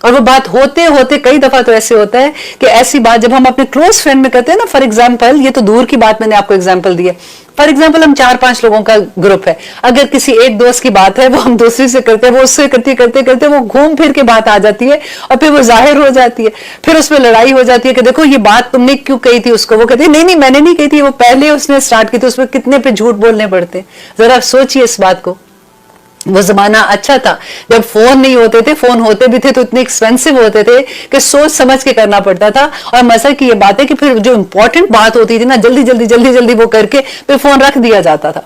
اور وہ بات ہوتے ہوتے کئی دفعہ تو ایسے ہوتا ہے کہ ایسی بات جب ہم اپنے کلوز فرینڈ میں کرتے ہیں نا، فار ایگزامپل یہ تو دور کی بات میں نے آپ کو ایگزامپل دی ہے، فار ایگزامپل ہم 4-5 لوگوں کا گروپ ہے، اگر کسی ایک دوست کی بات ہے وہ ہم دوسری سے کرتے ہیں، وہ اس سے کرتے کرتے کرتے وہ گھوم پھر کے بات آ جاتی ہے اور پھر وہ ظاہر ہو جاتی ہے، پھر اس میں لڑائی ہو جاتی ہے کہ دیکھو یہ بات تم نے کیوں کہی تھی اس کو، وہ کہتے ہیں نہیں میں نے نہیں کہی تھی، وہ پہلے اس نے سٹارٹ کی تھی، اس میں کتنے پہ جھوٹ بولنے پڑتے ہیں۔ ذرا سوچئے اس بات کو، وہ زمانہ اچھا تھا جب فون نہیں ہوتے تھے، فون ہوتے بھی تھے تو اتنے ایکسپینسو ہوتے تھے کہ سوچ سمجھ کے کرنا پڑتا تھا، اور مزہ کی یہ بات ہے کہ پھر جو امپورٹنٹ بات ہوتی تھی نا جلدی وہ کر کے پھر فون رکھ دیا جاتا تھا۔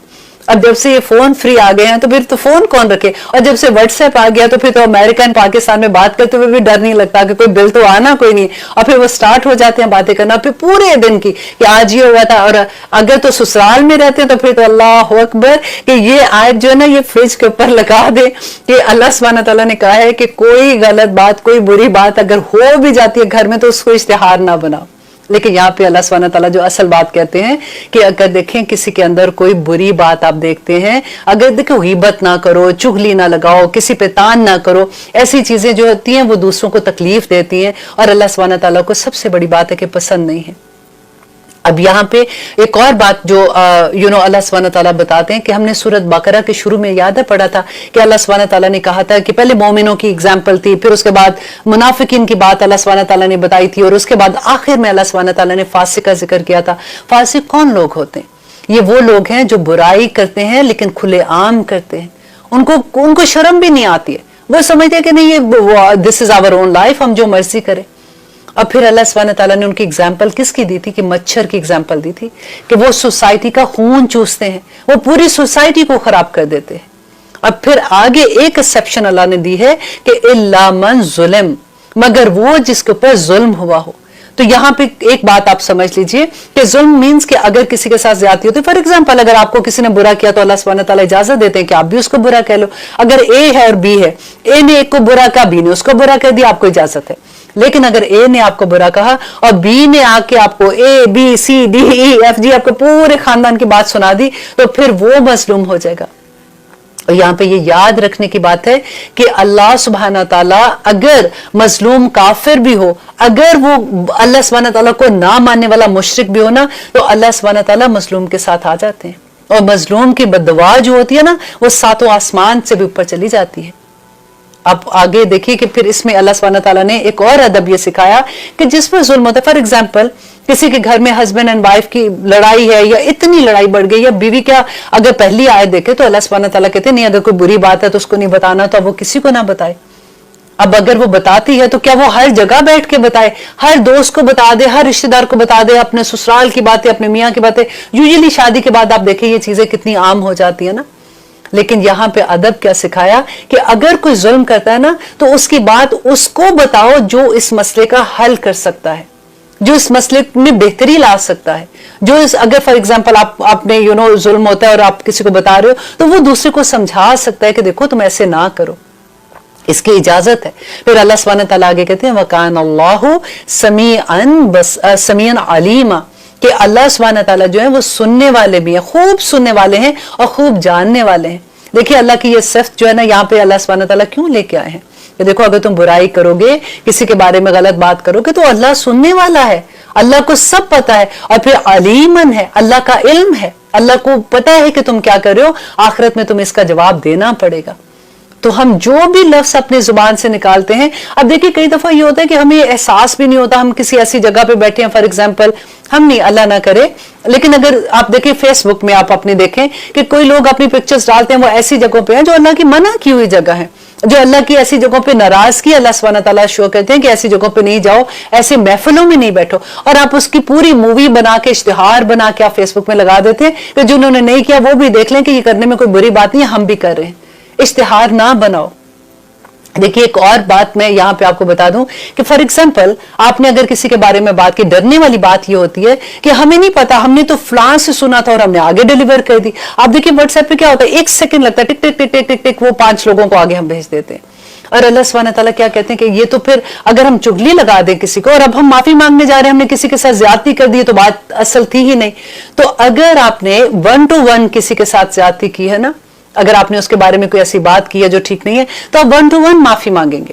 اب جب سے یہ فون فری آ گئے ہیں تو پھر تو فون کون رکھے، اور جب سے واٹس ایپ آ گیا تو پھر تو امریکن پاکستان میں بات کرتے ہوئے بھی ڈر نہیں لگتا کہ کوئی بل تو آنا کوئی نہیں، اور پھر وہ سٹارٹ ہو جاتے ہیں باتیں کرنا پھر پورے دن کی کہ آج یہ ہوا تھا، اور اگر تو سسرال میں رہتے ہیں تو پھر تو اللہ اکبر کہ یہ آیت جو ہے نا یہ فریج کے اوپر لگا دے کہ اللہ سبحانہ تعالیٰ نے کہا ہے کہ کوئی غلط بات کوئی بری بات اگر ہو بھی جاتی ہے گھر میں تو اس کو اشتہار نہ بناؤ۔ لیکن یہاں پہ اللہ سبحانہ تعالیٰ جو اصل بات کہتے ہیں کہ اگر دیکھیں کسی کے اندر کوئی بری بات آپ دیکھتے ہیں، اگر دیکھو غیبت نہ کرو، چغلی نہ لگاؤ، کسی پہ تان نہ کرو، ایسی چیزیں جو ہوتی ہیں وہ دوسروں کو تکلیف دیتی ہیں اور اللہ سبحانہ تعالیٰ کو سب سے بڑی بات ہے کہ پسند نہیں ہے۔ اب یہاں پہ ایک اور بات جو اللہ سبحانہ تعالیٰ بتاتے ہیں کہ ہم نے سورۃ بقرہ کے شروع میں یاد ہے پڑھا تھا کہ اللہ سبحانہ تعالیٰ نے کہا تھا کہ پہلے مومنوں کی اگزامپل تھی، پھر اس کے بعد منافقین کی بات اللہ سبحانہ تعالیٰ نے بتائی تھی، اور اس کے بعد آخر میں اللہ سبحانہ تعالیٰ نے فاسق کا ذکر کیا تھا۔ فاسق کون لوگ ہوتے ہیں؟ یہ وہ لوگ ہیں جو برائی کرتے ہیں لیکن کھلے عام کرتے ہیں، ان کو شرم بھی نہیں آتی ہے، وہ سمجھتے ہیں کہ نہیں یہ دس از آور اون لائف، ہم جو مرضی کریں۔ اب پھر اللہ سبحانہ تعالیٰ نے ان کی اگزامپل کس کی دی تھی کہ مچھر کی اگزامپل دی تھی کہ وہ سوسائٹی کا خون چوستے ہیں، وہ پوری سوسائٹی کو خراب کر دیتے ہیں۔ اب پھر آگے ایک ایکسیپشن اللہ نے دی ہے کہ الا من ظلم، مگر وہ جس کے اوپر ظلم ہوا ہو۔ تو یہاں پہ ایک بات آپ سمجھ لیجئے کہ ظلم مینز کہ اگر کسی کے ساتھ زیادتی ہوتی ہے، فار ایگزامپل اگر آپ کو کسی نے برا کیا تو اللہ سبحانہ تعالیٰ اجازت دیتے ہیں کہ آپ بھی اس کو برا کہہ لو۔ اگر اے ہے اور بی ہے، اے نے ایک کو برا کہا، بی نے اس کو برا کہہ دیا، آپ کو اجازت ہے۔ لیکن اگر اے نے آپ کو برا کہا اور بی نے آ کے آپ کو A B C D E F G آپ کو پورے خاندان کی بات سنا دی تو پھر وہ مظلوم ہو جائے گا۔ اور یہاں پہ یہ یاد رکھنے کی بات ہے کہ اللہ سبحانہ تعالیٰ اگر مظلوم کافر بھی ہو، اگر وہ اللہ سبحانہ تعالیٰ کو نہ ماننے والا مشرک بھی ہو نا، تو اللہ سبحانہ تعالیٰ مظلوم کے ساتھ آ جاتے ہیں، اور مظلوم کی بد دعا جو ہوتی ہے نا وہ 7 آسمان سے بھی اوپر چلی جاتی ہے۔ اب آگے دیکھیے کہ پھر اس میں اللہ سبحانہ تعالیٰ نے ایک اور ادب یہ سکھایا کہ جس پر ظلم ہوتا ہے، فار ایگزامپل کسی کے گھر میں ہسبینڈ اینڈ وائف کی لڑائی ہے یا اتنی لڑائی بڑھ گئی، یا بیوی کیا اگر پہلی آیت دیکھے تو اللہ سبحانہ تعالیٰ کہتے ہیں نہیں اگر کوئی بری بات ہے تو اس کو نہیں بتانا، تو اب وہ کسی کو نہ بتائے۔ اب اگر وہ بتاتی ہے تو کیا وہ ہر جگہ بیٹھ کے بتائے، ہر دوست کو بتا دے، ہر رشتہ دار کو بتا دے، اپنے سسرال کی باتیں، اپنے میاں کی باتیں، یوزلی شادی کے بعد آپ دیکھیں یہ چیزیں کتنی عام ہو جاتی ہیں نا۔ لیکن یہاں پہ ادب کیا سکھایا کہ اگر کوئی ظلم کرتا ہے نا تو اس کی بات اس کو بتاؤ جو اس مسئلے کا حل کر سکتا ہے، جو اس مسئلے میں بہتری لا سکتا ہے، جو اگر فار ایگزامپل آپ نے ظلم ہوتا ہے اور آپ کسی کو بتا رہے ہو تو وہ دوسرے کو سمجھا سکتا ہے کہ دیکھو تم ایسے نہ کرو، اس کی اجازت ہے۔ پھر اللہ سبحانہ تعالیٰ آگے کہتے ہیں وَكَانَ اللَّهُ سَمِيعًا عَلِيمًا، کہ اللہ سبحانہ تعالیٰ جو ہے وہ سننے والے بھی ہیں، خوب سننے والے ہیں اور خوب جاننے والے ہیں۔ دیکھیے اللہ کی یہ صفت جو ہے نا یہاں پہ اللہ سبحانہ تعالیٰ کیوں لے کے آئے ہیں کہ دیکھو اگر تم برائی کرو گے، کسی کے بارے میں غلط بات کرو گے تو اللہ سننے والا ہے، اللہ کو سب پتا ہے، اور پھر علیمن ہے، اللہ کا علم ہے، اللہ کو پتا ہے کہ تم کیا کر رہے ہو، آخرت میں تم اس کا جواب دینا پڑے گا۔ تو ہم جو بھی لفظ اپنی زبان سے نکالتے ہیں، اب دیکھیں کئی دفعہ یہ ہوتا ہے کہ ہمیں احساس بھی نہیں ہوتا، ہم کسی ایسی جگہ پہ بیٹھے ہیں، فار ایگزامپل ہم نہیں، اللہ نہ کرے، لیکن اگر آپ دیکھیں فیس بک میں آپ اپنے دیکھیں کہ کوئی لوگ اپنی پکچرز ڈالتے ہیں وہ ایسی جگہوں پہ ہیں جو اللہ کی منع کی ہوئی جگہ ہیں، جو اللہ کی ایسی جگہوں پہ ناراضگی اللہ سبحانہ تعالیٰ شو کرتے ہیں کہ ایسی جگہوں پہ نہیں جاؤ، ایسے محفلوں میں نہیں بیٹھو، اور آپ اس کی پوری مووی بنا کے اشتہار بنا کے آپ فیس بک میں لگا دیتے ہیں کہ جنہوں نے نہیں کیا وہ بھی دیکھ لیں کہ یہ کرنے میں کوئی بری بات نہیں ہے، ہم بھی کر رہے ہیں۔ اشتہار نہ بناؤ۔ دیکھیے ایک اور بات میں یہاں پہ آپ کو بتا دوں کہ فار ایگزامپل آپ نے اگر کسی کے بارے میں بات کی، ڈرنے والی بات یہ ہوتی ہے کہ ہمیں نہیں پتا، ہم نے تو فلاں سے سنا تھا اور ہم نے آگے ڈیلیور کر دی۔ آپ دیکھیے واٹس ایپ پہ کیا ہوتا ہے، 1 سیکنڈ لگتا ہے، ٹک ٹک ٹک ٹک ٹک ٹک، وہ 5 لوگوں کو آگے ہم بھیج دیتے ہیں۔ اور اللہ سبحانہ تعالیٰ کیا کہتے ہیں کہ یہ تو پھر اگر ہم چغلی لگا دیں کسی کو، اور اب ہم معافی مانگنے جا رہے ہیں ہم نے کسی کے ساتھ زیادتی کر دی تو بات اصل تھی ہی نہیں، تو اگر آپ نے 1 to 1 کسی کے ساتھ زیادتی کی ہے نا، اگر آپ نے اس کے بارے میں کوئی ایسی بات کی ہے جو ٹھیک نہیں ہے تو آپ 1 to 1 معافی مانگیں گے،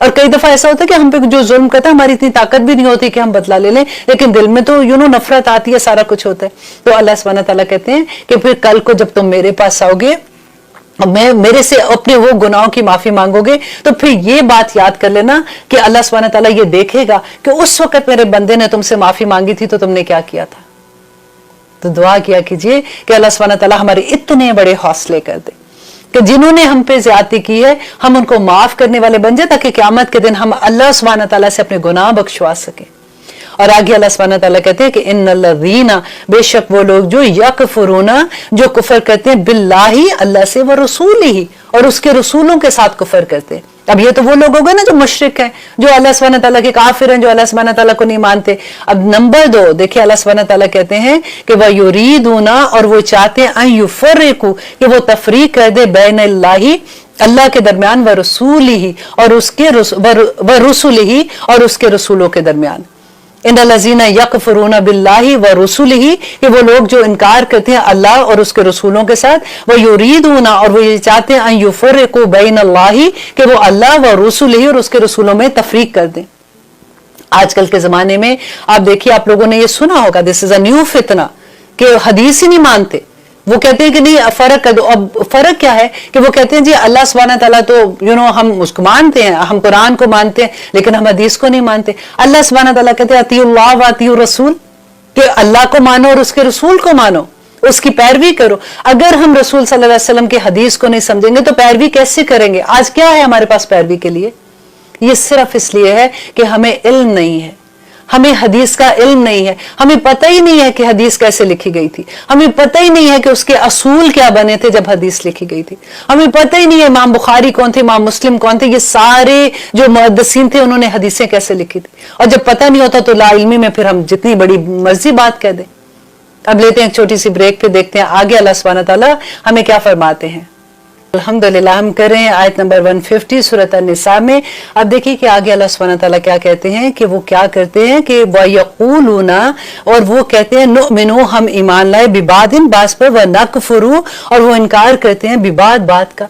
اور کئی دفعہ ایسا ہوتا ہے کہ ہم پہ جو ظلم کرتا ہے ہماری اتنی طاقت بھی نہیں ہوتی کہ ہم بدلہ لے لیں، لیکن دل میں تو نفرت آتی ہے، سارا کچھ ہوتا ہے. تو اللہ سبحانہ تعالیٰ کہتے ہیں کہ پھر کل کو جب تم میرے پاس آؤ گے، میں میرے سے اپنے وہ گناہوں کی معافی مانگو گے، تو پھر یہ بات یاد کر لینا کہ اللہ سبحانہ تعالیٰ یہ دیکھے گا کہ اس وقت میرے بندے نے تم سے معافی مانگی تھی تو تم نے کیا کیا تھا. تو دعا کیا کیجئے کہ اللہ سبحانہ تعالیٰ ہمارے اتنے بڑے حوصلے کر دے کہ جنہوں نے ہم پہ زیادتی کی ہے ہم ان کو معاف کرنے والے بن جائے، تاکہ قیامت کے دن ہم اللہ سبحانہ تعالیٰ سے اپنے گناہ بخشوا سکیں. اور آگے اللہ سبحانہ تعالیٰ کہتے ہیں کہ ان الذین، بے شک وہ لوگ جو یکفرون، جو کفر کرتے ہیں، باللہ، اللہ سے، ورسولہ، اور اس کے رسولوں کے ساتھ کفر کرتے ہیں. اب یہ تو وہ لوگ ہو گئے نا جو مشرک ہیں، جو اللہ سبحانہ تعالیٰ کے کافر ہیں، جو اللہ سبحانہ تعالیٰ کو نہیں مانتے. اب نمبر 2 دیکھیں اللہ سبحانہ تعالیٰ کہتے ہیں کہ وَيُرِيدُونَ، اور وہ چاہتے ہیں، ان يُفَرِّقُوا، کہ وہ تفریق کر دے، بین اللہ کے درمیان، ورسولہ، اور اس کے ورسولہ، اور اس کے رسولوں کے درمیان. ان الذین یکفرون باللہ ورسولہ، کہ وہ لوگ جو انکار کرتے ہیں اللہ اور اس کے رسولوں کے ساتھ، ویریدون، اور وہ یہ چاہتے ہیں، ان یفرقوا بین اللہ، کہ وہ اللہ ورسولہ اور اس کے رسولوں میں تفریق کر دیں. آج کل کے زمانے میں آپ دیکھیے، آپ لوگوں نے یہ سنا ہوگا، دس از اے نیو فتنہ، کہ حدیث ہی نہیں مانتے. وہ کہتے ہیں کہ نہیں فرق کر دو. اب فرق کیا ہے کہ وہ کہتے ہیں جی اللہ سبحانہ تعالیٰ تو ہم اس کو مانتے ہیں، ہم قرآن کو مانتے ہیں، لیکن ہم حدیث کو نہیں مانتے. اللہ سبحانہ تعالیٰ کہتے ہیں اطیعوا اللہ و اطیعوا الرسول، کہ اللہ کو مانو اور اس کے رسول کو مانو، اس کی پیروی کرو. اگر ہم رسول صلی اللہ علیہ وسلم کی حدیث کو نہیں سمجھیں گے تو پیروی کیسے کریں گے؟ آج کیا ہے ہمارے پاس پیروی کے لیے؟ یہ صرف اس لیے ہے کہ ہمیں علم نہیں ہے، ہمیں حدیث کا علم نہیں ہے، ہمیں پتہ ہی نہیں ہے کہ حدیث کیسے لکھی گئی تھی، ہمیں پتہ ہی نہیں ہے کہ اس کے اصول کیا بنے تھے جب حدیث لکھی گئی تھی، ہمیں پتہ ہی نہیں ہے امام بخاری کون تھے، امام مسلم کون تھے، یہ سارے جو محدثین تھے انہوں نے حدیثیں کیسے لکھی تھی. اور جب پتہ نہیں ہوتا تو لا علمی میں پھر ہم جتنی بڑی مرضی بات کہہ دیں. اب لیتے ہیں ایک چھوٹی سی بریک، پہ دیکھتے ہیں آگے اللہ سبحانہ تعالیٰ ہمیں کیا فرماتے ہیں. الحمدللہ ہم کر رہے ہیں آیت نمبر 150 سورۃ النساء میں. اب دیکھیے کہ آگے اللہ سبحانہ تعالیٰ کیا کہتے ہیں کہ وہ کیا کرتے ہیں کہ وَيَقُولُونَ، اور وہ کہتے ہیں نُؤْمِنُ، ہم ایمان لائے، بِبَعْضٍ، بعض پر، وَنَكْفُرُ، اور وہ انکار کرتے ہیں، بِبَعْضٍ، بات کا،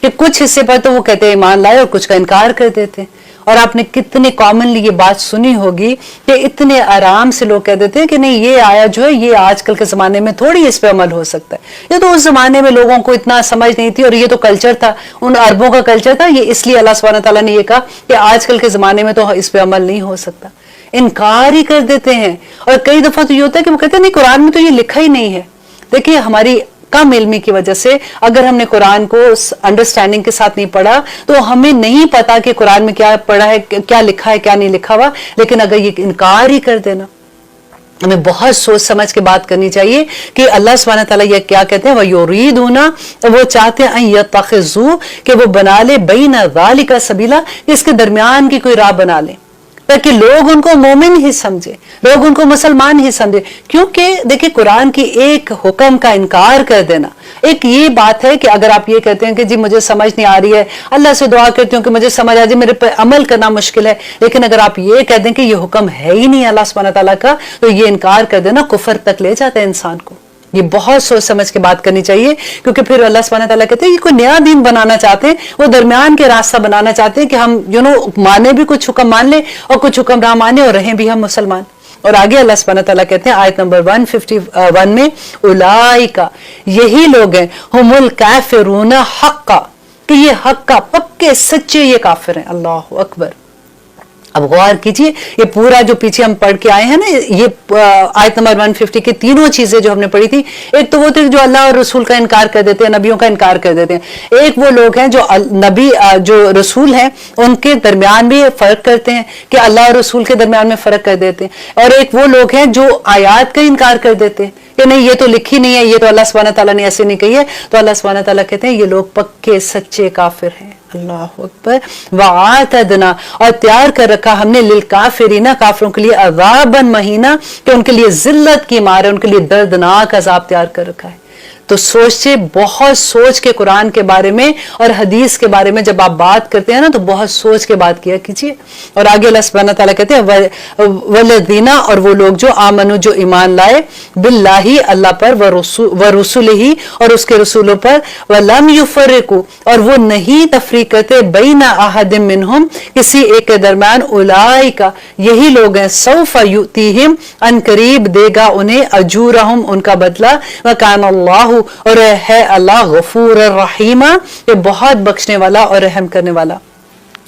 کہ کچھ حصے پر تو وہ کہتے ہیں ایمان لائے اور کچھ کا انکار کر دیتے ہیں. اور آپ نے کتنے کامنلی یہ بات سنی ہوگی کہ اتنے آرام سے لوگ کہہ دیتے ہیں کہ نہیں یہ آیا جو ہے یہ آج کل کے زمانے میں تھوڑی اس پہ عمل ہو سکتا ہے، یہ تو اس زمانے میں لوگوں کو اتنا سمجھ نہیں تھی، اور یہ تو کلچر تھا، ان عربوں کا کلچر تھا، یہ اس لیے اللہ سبحانہ تعالیٰ نے یہ کہا کہ آج کل کے زمانے میں تو اس پہ عمل نہیں ہو سکتا. انکار ہی کر دیتے ہیں. اور کئی دفعہ تو یہ ہوتا ہے کہ وہ کہتے ہیں نہیں قرآن میں تو یہ لکھا ہی نہیں ہے. دیکھیے ہماری کم علمی کی وجہ سے اگر ہم نے قرآن کو انڈرسٹینڈنگ کے ساتھ نہیں پڑھا تو ہمیں نہیں پتا کہ قرآن میں کیا پڑھا ہے، کیا لکھا ہے، کیا نہیں لکھا ہوا. لیکن اگر یہ انکار ہی کر دینا، ہمیں بہت سوچ سمجھ کے بات کرنی چاہیے کہ اللہ سبحانہ تعالیٰ یہ کیا کہتے ہیں، وَيُرِيدُونَ، وہ چاہتے ہیں، أَن يَتَّخِذُوا، کہ وہ بنا لے، بَيْنَ ذَلِكَ سَبِيلًا، اس کے درمیان کی کوئی راہ بنا لے، تاکہ لوگ ان کو مومن ہی سمجھے، لوگ ان کو مسلمان ہی سمجھے. کیونکہ دیکھیں قرآن کی ایک حکم کا انکار کر دینا ایک یہ بات ہے کہ اگر آپ یہ کہتے ہیں کہ جی مجھے سمجھ نہیں آ رہی ہے، اللہ سے دعا کرتی ہوں کہ مجھے سمجھ آ جائے، میرے پہ عمل کرنا مشکل ہے، لیکن اگر آپ یہ کہہ دیں کہ یہ حکم ہے ہی نہیں اللہ سبحانہ تعالیٰ کا، تو یہ انکار کر دینا کفر تک لے جاتا ہے انسان کو. یہ بہت سوچ سمجھ کے بات کرنی چاہیے، کیونکہ پھر اللہ سبحانہ تعالیٰ کہتے ہیں یہ کوئی نیا دین بنانا چاہتے ہیں، وہ درمیان کے راستہ بنانا چاہتے ہیں کہ ہم مانے بھی کچھ حکم مان لیں اور کچھ حکم نہ مانے اور رہیں بھی ہم مسلمان. اور آگے اللہ سبحانہ تعالیٰ کہتے ہیں آیت نمبر 151 میں، اولئک، یہی لوگ ہیں، ہم الکافرون حقا، کہ یہ حق کا پکے سچے یہ کافر ہیں. اللہ اکبر. اب غور کیجئے یہ پورا جو پیچھے ہم پڑھ کے آئے ہیں نا، یہ آیت نمبر 150 کی تینوں چیزیں جو ہم نے پڑھی تھی، ایک تو وہ تھے جو اللہ اور رسول کا انکار کر دیتے ہیں، نبیوں کا انکار کر دیتے ہیں. ایک وہ لوگ ہیں جو نبی جو رسول ہیں ان کے درمیان بھی فرق کرتے ہیں کہ اللہ اور رسول کے درمیان میں فرق کر دیتے ہیں. اور ایک وہ لوگ ہیں جو آیات کا انکار کر دیتے ہیں کہ نہیں یہ تو لکھی نہیں ہے، یہ تو اللہ سبحانہ تعالیٰ نے ایسے نہیں کہی ہے. تو اللہ سبحانہ تعالیٰ کہتے ہیں یہ لوگ پکے سچے کافر ہیں. اللہ اکبر. وَعَاتَدْنَا، اور تیار کر رکھا ہم نے، للکافرین، کافروں کے لیے، عذابًا مہینہ، کہ ان کے لیے ذلت کی مار ہے، ان کے لیے دردناک عذاب تیار کر رکھا ہے. تو سوچے، بہت سوچ کے قرآن کے بارے میں اور حدیث کے بارے میں جب آپ بات کرتے ہیں نا تو بہت سوچ کے بات کیا کیجیے. اور آگے اللہ سبحانہ تعالیٰ کہتے ہیں والذین، اور وہ لوگ جو آمنو، جو ایمان لائے، باللہ، اللہ پر، ورسولہ، اور اس کے رسولوں پر، ولم یفرقوا، اور وہ نہیں تفریق کرتے، بین احد منہم، کسی ایک کے درمیان، اولئک، یہی لوگ ہیں، سوف یؤتیہم، ان قریب دے گا انہیں، اجورہم، ان کا بدلہ، وکان اللہ، اور ہے اللہ، غفور الرحیم، یہ بہت بخشنے والا اور رحم کرنے والا.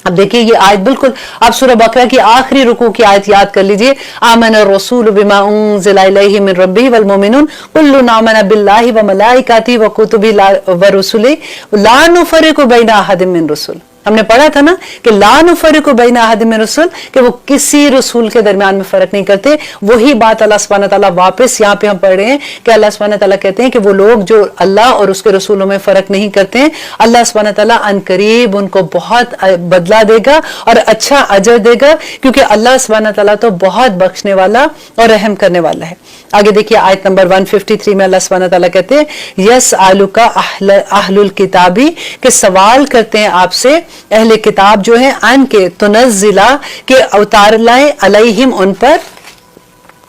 اب دیکھیے یہ آیت بالکل آپ سورہ بقرہ کی آخری رکوع کی آیت یاد کر لیجئے. آمن الرسول بما انزل الیہ من ربہ والمؤمنون کل آمن باللہ وملائکتہ وکتبہ ورسلہ لا نفرق بین احد من رسل. ہم نے پڑھا تھا نا کہ لا نفرق بین احد من رسل، کہ وہ کسی رسول کے درمیان میں فرق نہیں کرتے. وہی بات اللہ سبحانہ تعالیٰ واپس یہاں پہ ہم پڑھ رہے ہیں کہ اللہ سبحانہ تعالیٰ کہتے ہیں کہ وہ لوگ جو اللہ اور اس کے رسولوں میں فرق نہیں کرتے ہیں، اللہ سبحانہ تعالیٰ ان قریب ان کو بہت بدلہ دے گا اور اچھا اجر دے گا، کیونکہ اللہ سبحانہ تعالیٰ تو بہت بخشنے والا اور رحم کرنے والا ہے. آگے دیکھیے آیت نمبر 153 میں اللہ سبحانہ تعالیٰ کہتے ہیں یسألک اہل الکتابی، کہ سوال کرتے ہیں آپ سے اہل کتاب جو ہیں، ان کے تنزلہ، کہ اتار لائیں، علیہم، ان پر،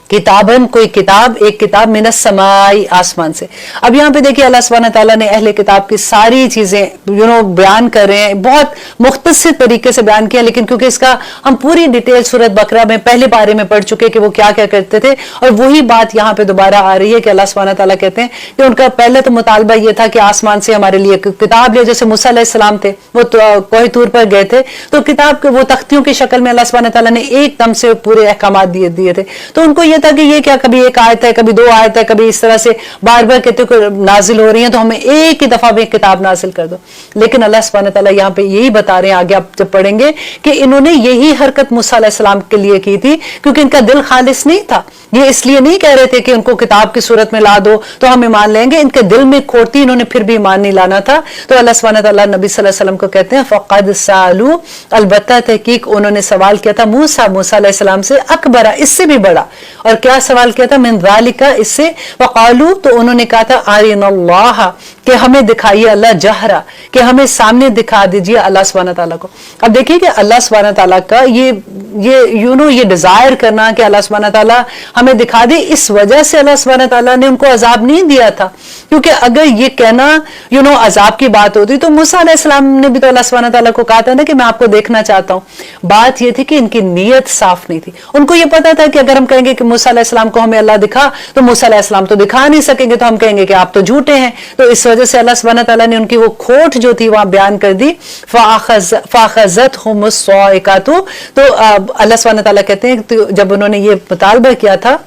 کتابن، کوئی کتاب، ایک کتاب، من السماء، آسمان سے. اب یہاں پہ دیکھیے اللہ سبحانہ تعالیٰ نے اہل کتاب کی ساری چیزیں بیان کر رہے ہیں، بہت مختصر طریقے سے بیان کیا، لیکن کیونکہ اس کا ہم پوری ڈیٹیل سورۃ بقرہ میں پہلے بارے میں پڑھ چکے کہ وہ کیا کیا کرتے تھے، اور وہی بات یہاں پہ دوبارہ آ رہی ہے کہ اللہ سبحانہ تعالیٰ کہتے ہیں کہ ان کا پہلے تو مطالبہ یہ تھا کہ آسمان سے ہمارے لیے کتاب لے. جیسے موسیٰ علیہ السلام تھے، وہ کوہ طور پر گئے تھے تو کتاب کے وہ تختیوں کی شکل میں اللہ سبحانہ تعالیٰ نے ایک دم سے پورے احکامات دیے تھے. تو ان کو یہ تھا کہ یہ کیا کبھی ایک آیت ہے، کبھی دو آیت ہے، کبھی اس طرح سے بار بار کہتے کہ نازل ہو رہی ہیں تو ہمیں ایک ہی دفعہ میں کتاب نازل کر دو. لیکن اللہ سبحانہ تعالیٰ یہاں پہ یہی بتا رہے ہیں، آگے آپ جب پڑھیں گے، کہ انہوں نے یہی حرکت موسیٰ علیہ السلام کے لیے کی تھی کیونکہ ان کا دل خالص نہیں تھا. یہ اس لیے نہیں کہہ رہے تھے کہ ان کو کتاب کی صورت میں لا دو تو ہم ایمان لیں گے. ان کے دل میں کھوٹ تھی، انہوں نے پھر بھی ایمان نہیں لانا تھا. تو اللہ سبحانہ تعالیٰ نبی صلی اللہ علیہ وسلم کو کہتے ہیں فقد سالو، البتہ تحقیق انہوں نے سوال کیا تھا موسیٰ علیہ السلام سے، اکبر، اس سے بھی بڑا. اور کیا سوال کیا تھا؟ من ذالک، اس سے، وقالو، تو انہوں نے کہا تھا ارنا اللہ، کہ ہمیں دکھائیے اللہ، جہرا، کہ ہمیں سامنے دکھا دیجئے اللہ سبحانہ تعالیٰ کو. اب دیکھیے کہ اللہ سبحانہ تعالیٰ کا یہ ڈیزائر کرنا کہ اللہ سبحانہ تعالیٰ ہمیں دکھا دے، اس وجہ سے اللہ سبحانہ تعالیٰ نے ان کو عذاب نہیں دیا تھا. کیونکہ اگر یہ کہنا عذاب کی بات ہوتی تو موسیٰ علیہ السلام نے بھی تو اللہ سبحانہ تعالیٰ کو کہا تھا نا کہ میں آپ کو دیکھنا چاہتا ہوں. بات یہ تھی کہ ان کی نیت صاف نہیں تھی. ان کو یہ پتا تھا کہ اگر ہم کہیں گے کہ موسیٰ علیہ السلام کو ہمیں اللہ دکھا تو موسیٰ علیہ السلام تو دکھا نہیں سکیں گے، تو ہم کہیں گے کہ آپ تو جھوٹے ہیں. تو اس وجہ سے اللہ سبحانہ تعالیٰ نے ان کی وہ کھوٹ جو تھی وہاں بیان کر دی. فَأَخَذَتْهُمُ الصَّاعِقَةُ، تو اللہ سبحانہ تعالیٰ کہتے ہیں جب انہوں نے یہ مطالبہ کیا تھا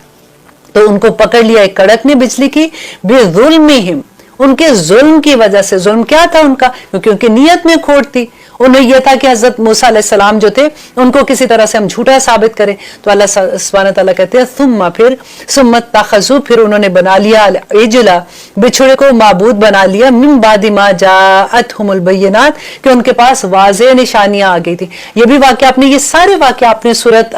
تو ان کو پکڑ لیا ایک کڑکنے بجلی کی، بِظُلْمِهِمْ، ان کے ظلم کی وجہ سے. ظلم کیا تھا ان کا؟ کیونکہ ان کی نیت میں کھوٹ تھی. انہیں یہ تھا کہ حضرت موسیٰ علیہ السلام جو تھے ان کو کسی طرح سے ہم جھوٹا ثابت کریں. تو اللہ سبحانہ تعالیٰ کہتے ہیں ثم اتخذوا، پھر انہوں نے بنا لیا العجل، بچھڑے کو معبود بنا لیا، من بعد ما جاءتهم البینات، کہ ان کے پاس واضح نشانیاں آ گئی تھی. یہ بھی واقعہ آپ نے، یہ سارے واقعہ اپنے سورت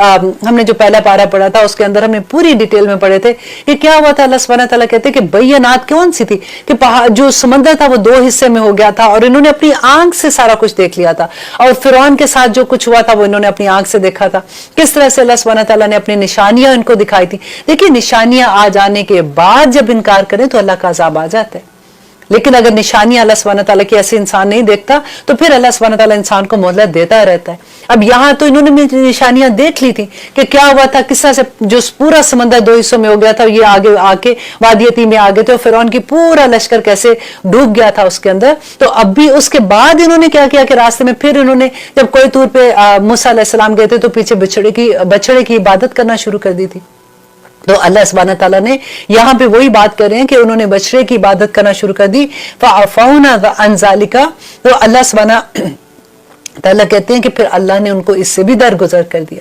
ہم نے جو پہلا پارہ پڑھا تھا اس کے اندر ہم نے پوری ڈیٹیل میں پڑھے تھے کہ کیا ہوا تھا. اللہ سبحانہ تعالیٰ کہتے ہیں کہ بینات کون سی تھی کہ جو سمندر تھا وہ دو حصے میں ہو گیا تھا اور انہوں نے اپنی آنکھ سے سارا کچھ دیکھ لیا تھا. اور فرعون کے ساتھ جو کچھ ہوا تھا وہ انہوں نے اپنی آنکھ سے دیکھا تھا. کس طرح سے اللہ سبحانہ تعالیٰ نے اپنی نشانیاں ان کو دکھائی تھی. دیکھیے نشانیاں آ جانے کے بعد جب انکار کریں تو اللہ کا عذاب آ جاتا ہے. لیکن اگر نشانیاں اللہ سبحانہ تعالیٰ کی ایسے انسان نہیں دیکھتا تو پھر اللہ سبحانہ تعالیٰ انسان کو مہلت دیتا رہتا ہے. اب یہاں تو انہوں نے نشانیاں دیکھ لی تھی کہ کیا ہوا تھا، کس طرح سے جو پورا سمندر دو حصوں میں ہو گیا تھا، یہ آگے آ کے وادی تیمہ آ گئے تھے اور فرعون کی پورا لشکر کیسے ڈوب گیا تھا اس کے اندر. تو اب بھی اس کے بعد انہوں نے کیا کیا کہ راستے میں پھر انہوں نے جب کوہ طور پہ موسیٰ علیہ السلام گئے تھے تو پیچھے بچڑے کی عبادت کرنا شروع کر دی تھی. تو اللہ سبحانہ تعالیٰ نے یہاں پہ وہی بات کر رہے ہیں کہ انہوں نے بچڑے کی عبادت کرنا شروع کر دی. فَعَفَوْنَا عَنْ ذَلِكَ، تو اللہ سبحانہ تعالیٰ کہتے ہیں کہ پھر اللہ نے ان کو اس سے بھی درگزر کر دیا.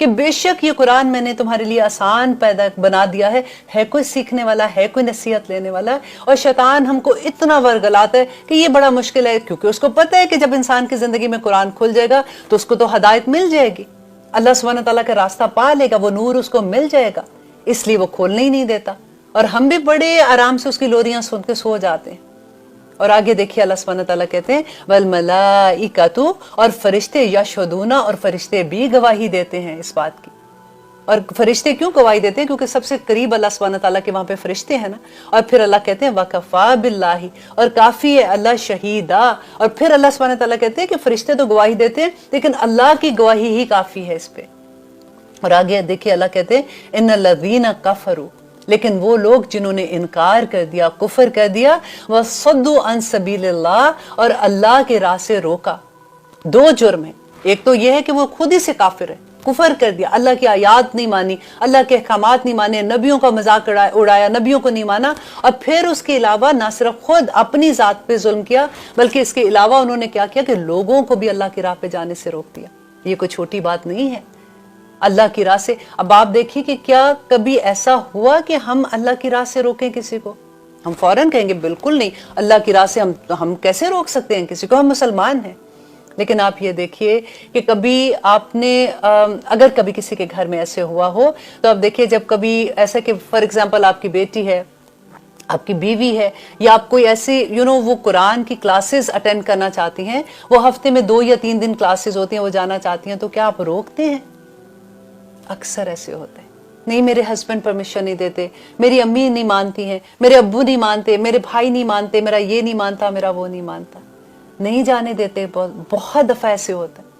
کہ بے شک یہ قرآن میں نے تمہارے لیے آسان بنا دیا ہے کوئی سیکھنے والا, ہے کوئی نصیحت لینے والا. اور شیطان ہم کو اتنا ورگلاتا ہے کہ یہ بڑا مشکل ہے, کیونکہ اس کو پتہ ہے کہ جب انسان کی زندگی میں قرآن کھل جائے گا تو اس کو تو ہدایت مل جائے گی, اللہ سبحانہ تعالیٰ کا راستہ پا لے گا, وہ نور اس کو مل جائے گا, اس لیے وہ کھولنے ہی نہیں دیتا. اور ہم بھی بڑے آرام سے اس کی لوریاں سن کے سو جاتے ہیں. اور آگے دیکھیے اللہ سبحانہ تعالیٰ کہتے ہیں والملائکۃ, اور فرشتے یشہدون, اور فرشتے بھی گواہی دیتے ہیں اس بات کی. اور فرشتے کیوں گواہی دیتے ہیں؟ کیونکہ سب سے قریب اللہ سبحانہ تعالیٰ کے وہاں پہ فرشتے ہیں نا. اور پھر اللہ کہتے ہیں وَكَفَى بِاللَّهِ, اور کافی ہے اللہ شہیدا. اور پھر اللہ سبحانہ تعالیٰ کہتے ہیں کہ فرشتے تو گواہی دیتے ہیں لیکن اللہ کی گواہی ہی کافی ہے اس پہ. اور آگے دیکھیے اللہ کہتے ہیں ان الذین کفروا, لیکن وہ لوگ جنہوں نے انکار کر دیا, کفر کر دیا, وَصَدُّوا عَن سَبِيلِ اللَّهِ, اور اللہ کے راہ سے روکا. دو جرم ہیں, ایک تو یہ ہے کہ وہ خود ہی سے کافر ہے, کفر کر دیا, اللہ کی آیات نہیں مانی, اللہ کے احکامات نہیں مانے, نبیوں کا مذاق اڑایا, نبیوں کو نہیں مانا. اور پھر اس کے علاوہ نہ صرف خود اپنی ذات پہ ظلم کیا بلکہ اس کے علاوہ انہوں نے کیا کیا کہ لوگوں کو بھی اللہ کی راہ پہ جانے سے روک دیا. یہ کوئی چھوٹی بات نہیں ہے اللہ کی راہ سے. اب آپ دیکھیے کہ کیا کبھی ایسا ہوا کہ ہم اللہ کی راہ سے روکیں کسی کو؟ ہم فوراً کہیں گے بالکل نہیں, اللہ کی راہ سے ہم کیسے روک سکتے ہیں کسی کو, ہم مسلمان ہیں. لیکن آپ یہ دیکھیے کہ کبھی آپ نے اگر کبھی کسی کے گھر میں ایسے ہوا ہو تو آپ دیکھیے جب کبھی ایسا کہ فار ایگزامپل آپ کی بیٹی ہے, آپ کی بیوی ہے, یا آپ کوئی ایسی وہ قرآن کی کلاسز اٹینڈ کرنا چاہتی ہیں, وہ ہفتے میں 2 یا 3 دن کلاسز ہوتی ہیں, وہ جانا چاہتی ہیں, تو کیا آپ روکتے ہیں؟ اکثر ایسے ہوتے ہیں, نہیں میرے ہسبینڈ پرمیشن نہیں دیتے, میری امی نہیں مانتی ہیں, میرے ابو نہیں مانتے, میرے بھائی نہیں مانتے, میرا یہ نہیں مانتا, میرا وہ نہیں مانتا, نہیں جانے دیتے. بہت دفعہ ایسے ہوتا ہے.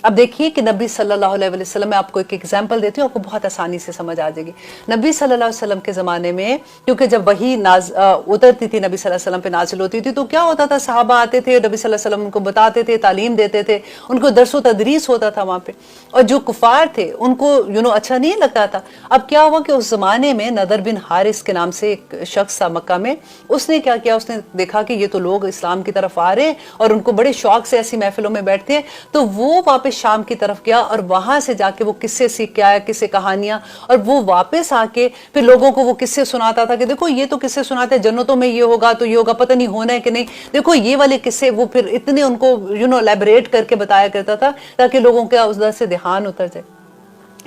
اب دیکھیے کہ نبی صلی اللہ علیہ وسلم, میں آپ کو ایک ایگزامپل دیتی ہوں, آپ کو بہت آسانی سے سمجھ آ جائے گی. نبی صلی اللہ علیہ وسلم کے زمانے میں, کیونکہ جب وحی اترتی تھی نبی صلی اللہ علیہ وسلم پہ نازل ہوتی تھی, تو کیا ہوتا تھا, صحابہ آتے تھے, نبی صلی اللہ علیہ وسلم ان کو بتاتے تھے, تعلیم دیتے تھے, ان کو درس و تدریس ہوتا تھا وہاں پہ. اور جو کفار تھے ان کو اچھا نہیں لگتا تھا. اب کیا ہوا کہ اس زمانے میں نضر بن حارث کے نام سے ایک شخص تھا مکہ میں, اس نے کیا کیا, اس نے دیکھا کہ یہ تو لوگ اسلام کی طرف آ رہے ہیں اور ان کو بڑے شوق سے ایسی محفلوں میں بیٹھتے ہیں, تو وہ واپس شام کی طرف گیا اور وہاں سے جا کے وہ قصے سیکھ کے آیا, قصے کہانیاں, اور وہ واپس آ کے پھر لوگوں کو وہ قصے سناتا تھا کہ دیکھو یہ تو قصے سناتے ہیں, جنتوں میں یہ ہوگا تو یہ ہوگا, پتہ نہیں ہونا ہے کہ نہیں, دیکھو یہ والے قصے. وہ پھر اتنے ان کو لیبریٹ کر کے بتایا کرتا تھا تاکہ لوگوں کا اس در سے دھیان اتر جائے.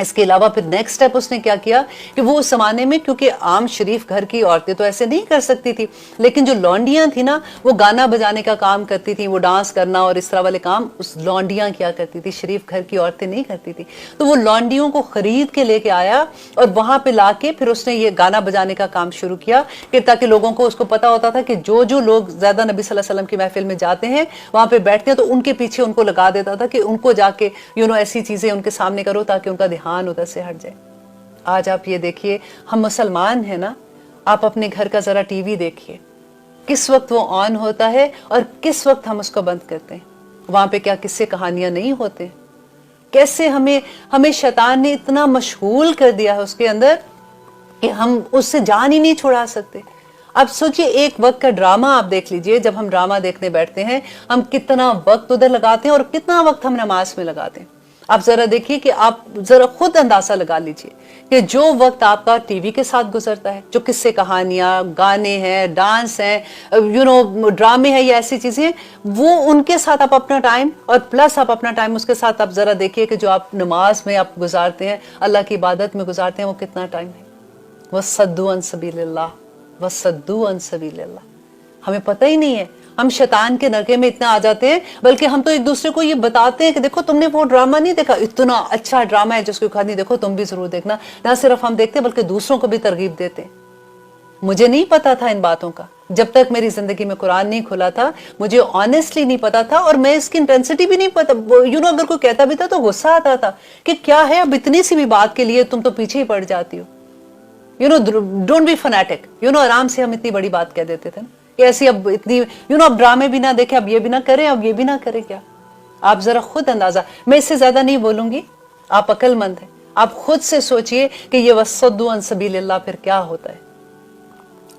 اس کے علاوہ پھر نیکسٹ سٹیپ اس نے کیا کیا کہ وہ اس زمانے میں, کیونکہ عام شریف گھر کی عورتیں تو ایسے نہیں کر سکتی تھی, لیکن جو لونڈیاں تھی نا, وہ گانا بجانے کا کام کرتی تھی, وہ ڈانس کرنا اور اس طرح والے کام اس لونڈیاں کیا کرتی تھی, شریف گھر کی عورتیں نہیں کرتی تھی. تو وہ لونڈیوں کو خرید کے لے کے آیا اور وہاں پہ لا کے پھر اس نے یہ گانا بجانے کا کام شروع کیا, کہ تاکہ لوگوں کو, اس کو پتا ہوتا تھا کہ جو لوگ زیادہ نبی صلی اللہ علیہ وسلم کی محفل میں جاتے ہیں, وہاں پہ بیٹھتے ہیں, تو ان کے پیچھے ان کو لگا دیتا تھا کہ ان کو جا کے ایسی چیزیں ان کے سامنے کرو تاکہ ان کا دھیان ادھر سے ہٹ جائے. آج آپ یہ دیکھیے, ہم مسلمان ہیں نا, آپ اپنے گھر کا ذرا ٹی وی دیکھیے, کس وقت وہ آن ہوتا ہے اور کس وقت ہم اس کو بند کرتے ہیں. وہاں پہ کیا قصے کہانیاں نہیں ہوتے؟ کیسے ہمیں شیطان نے اتنا مشغول کر دیا ہے اس کے اندر کہ ہم اس سے جان ہی نہیں چھڑا سکتے. اب سوچئے, ایک وقت کا ڈرامہ آپ دیکھ لیجئے, جب ہم ڈرامہ دیکھنے بیٹھتے ہیں ہم کتنا وقت ادھر لگاتے ہیں اور کتنا وقت ہم نماز میں لگاتے ہیں. آپ ذرا دیکھیے کہ آپ ذرا خود اندازہ لگا لیجئے کہ جو وقت آپ کا ٹی وی کے ساتھ گزرتا ہے, جو قصے کہانیاں, گانے ہیں, ڈانس ہیں, ڈرامے ہیں یا ایسی چیزیں, وہ ان کے ساتھ آپ اپنا ٹائم, اور پلس آپ اپنا ٹائم اس کے ساتھ آپ ذرا دیکھیے کہ جو آپ نماز میں آپ گزارتے ہیں, اللہ کی عبادت میں گزارتے ہیں, وہ کتنا ٹائم ہے. وَصَدُّوا عَن سَبِيلِ اللَّهِ وَصَدُّوا عَن سَبِيلِ اللَّهِ. ہمیں پتہ ہی نہیں ہے, ہم شیطان کے نرکے میں اتنا آ جاتے ہیں, بلکہ ہم تو ایک دوسرے کو یہ بتاتے ہیں کہ دیکھو تم نے وہ ڈرامہ نہیں دیکھا, اتنا اچھا ڈرامہ ہے جس کو کہانی, دیکھو تم بھی ضرور دیکھنا. نہ صرف ہم دیکھتے بلکہ دوسروں کو بھی ترغیب دیتے. مجھے نہیں پتا تھا ان باتوں کا, جب تک میری زندگی میں قرآن نہیں کھلا تھا, مجھے آنیسٹلی نہیں پتا تھا, اور میں اس کی انٹینسٹی بھی نہیں پتا. اگر کوئی کہتا بھی تھا تو غصہ آتا تھا کہ کیا ہے, اب اتنی سی بھی بات کے لیے تم تو پیچھے ہی پڑ جاتی ہو. Don't be fanatic. آرام سے ہم اتنی بڑی بات کہہ دیتے تھے نا, کہ ایسی اب اتنی اب ڈرامے بھی نہ دیکھیں, اب یہ بھی نہ کریں, اب یہ بھی نہ کریں. کیا آپ ذرا خود اندازہ, میں اس سے زیادہ نہیں بولوں گی, آپ عقل مند ہیں, آپ خود سے سوچئے کہ یہ وَصَدُّوا عَن سَبِيلِ اللَّهِ پھر کیا ہوتا ہے.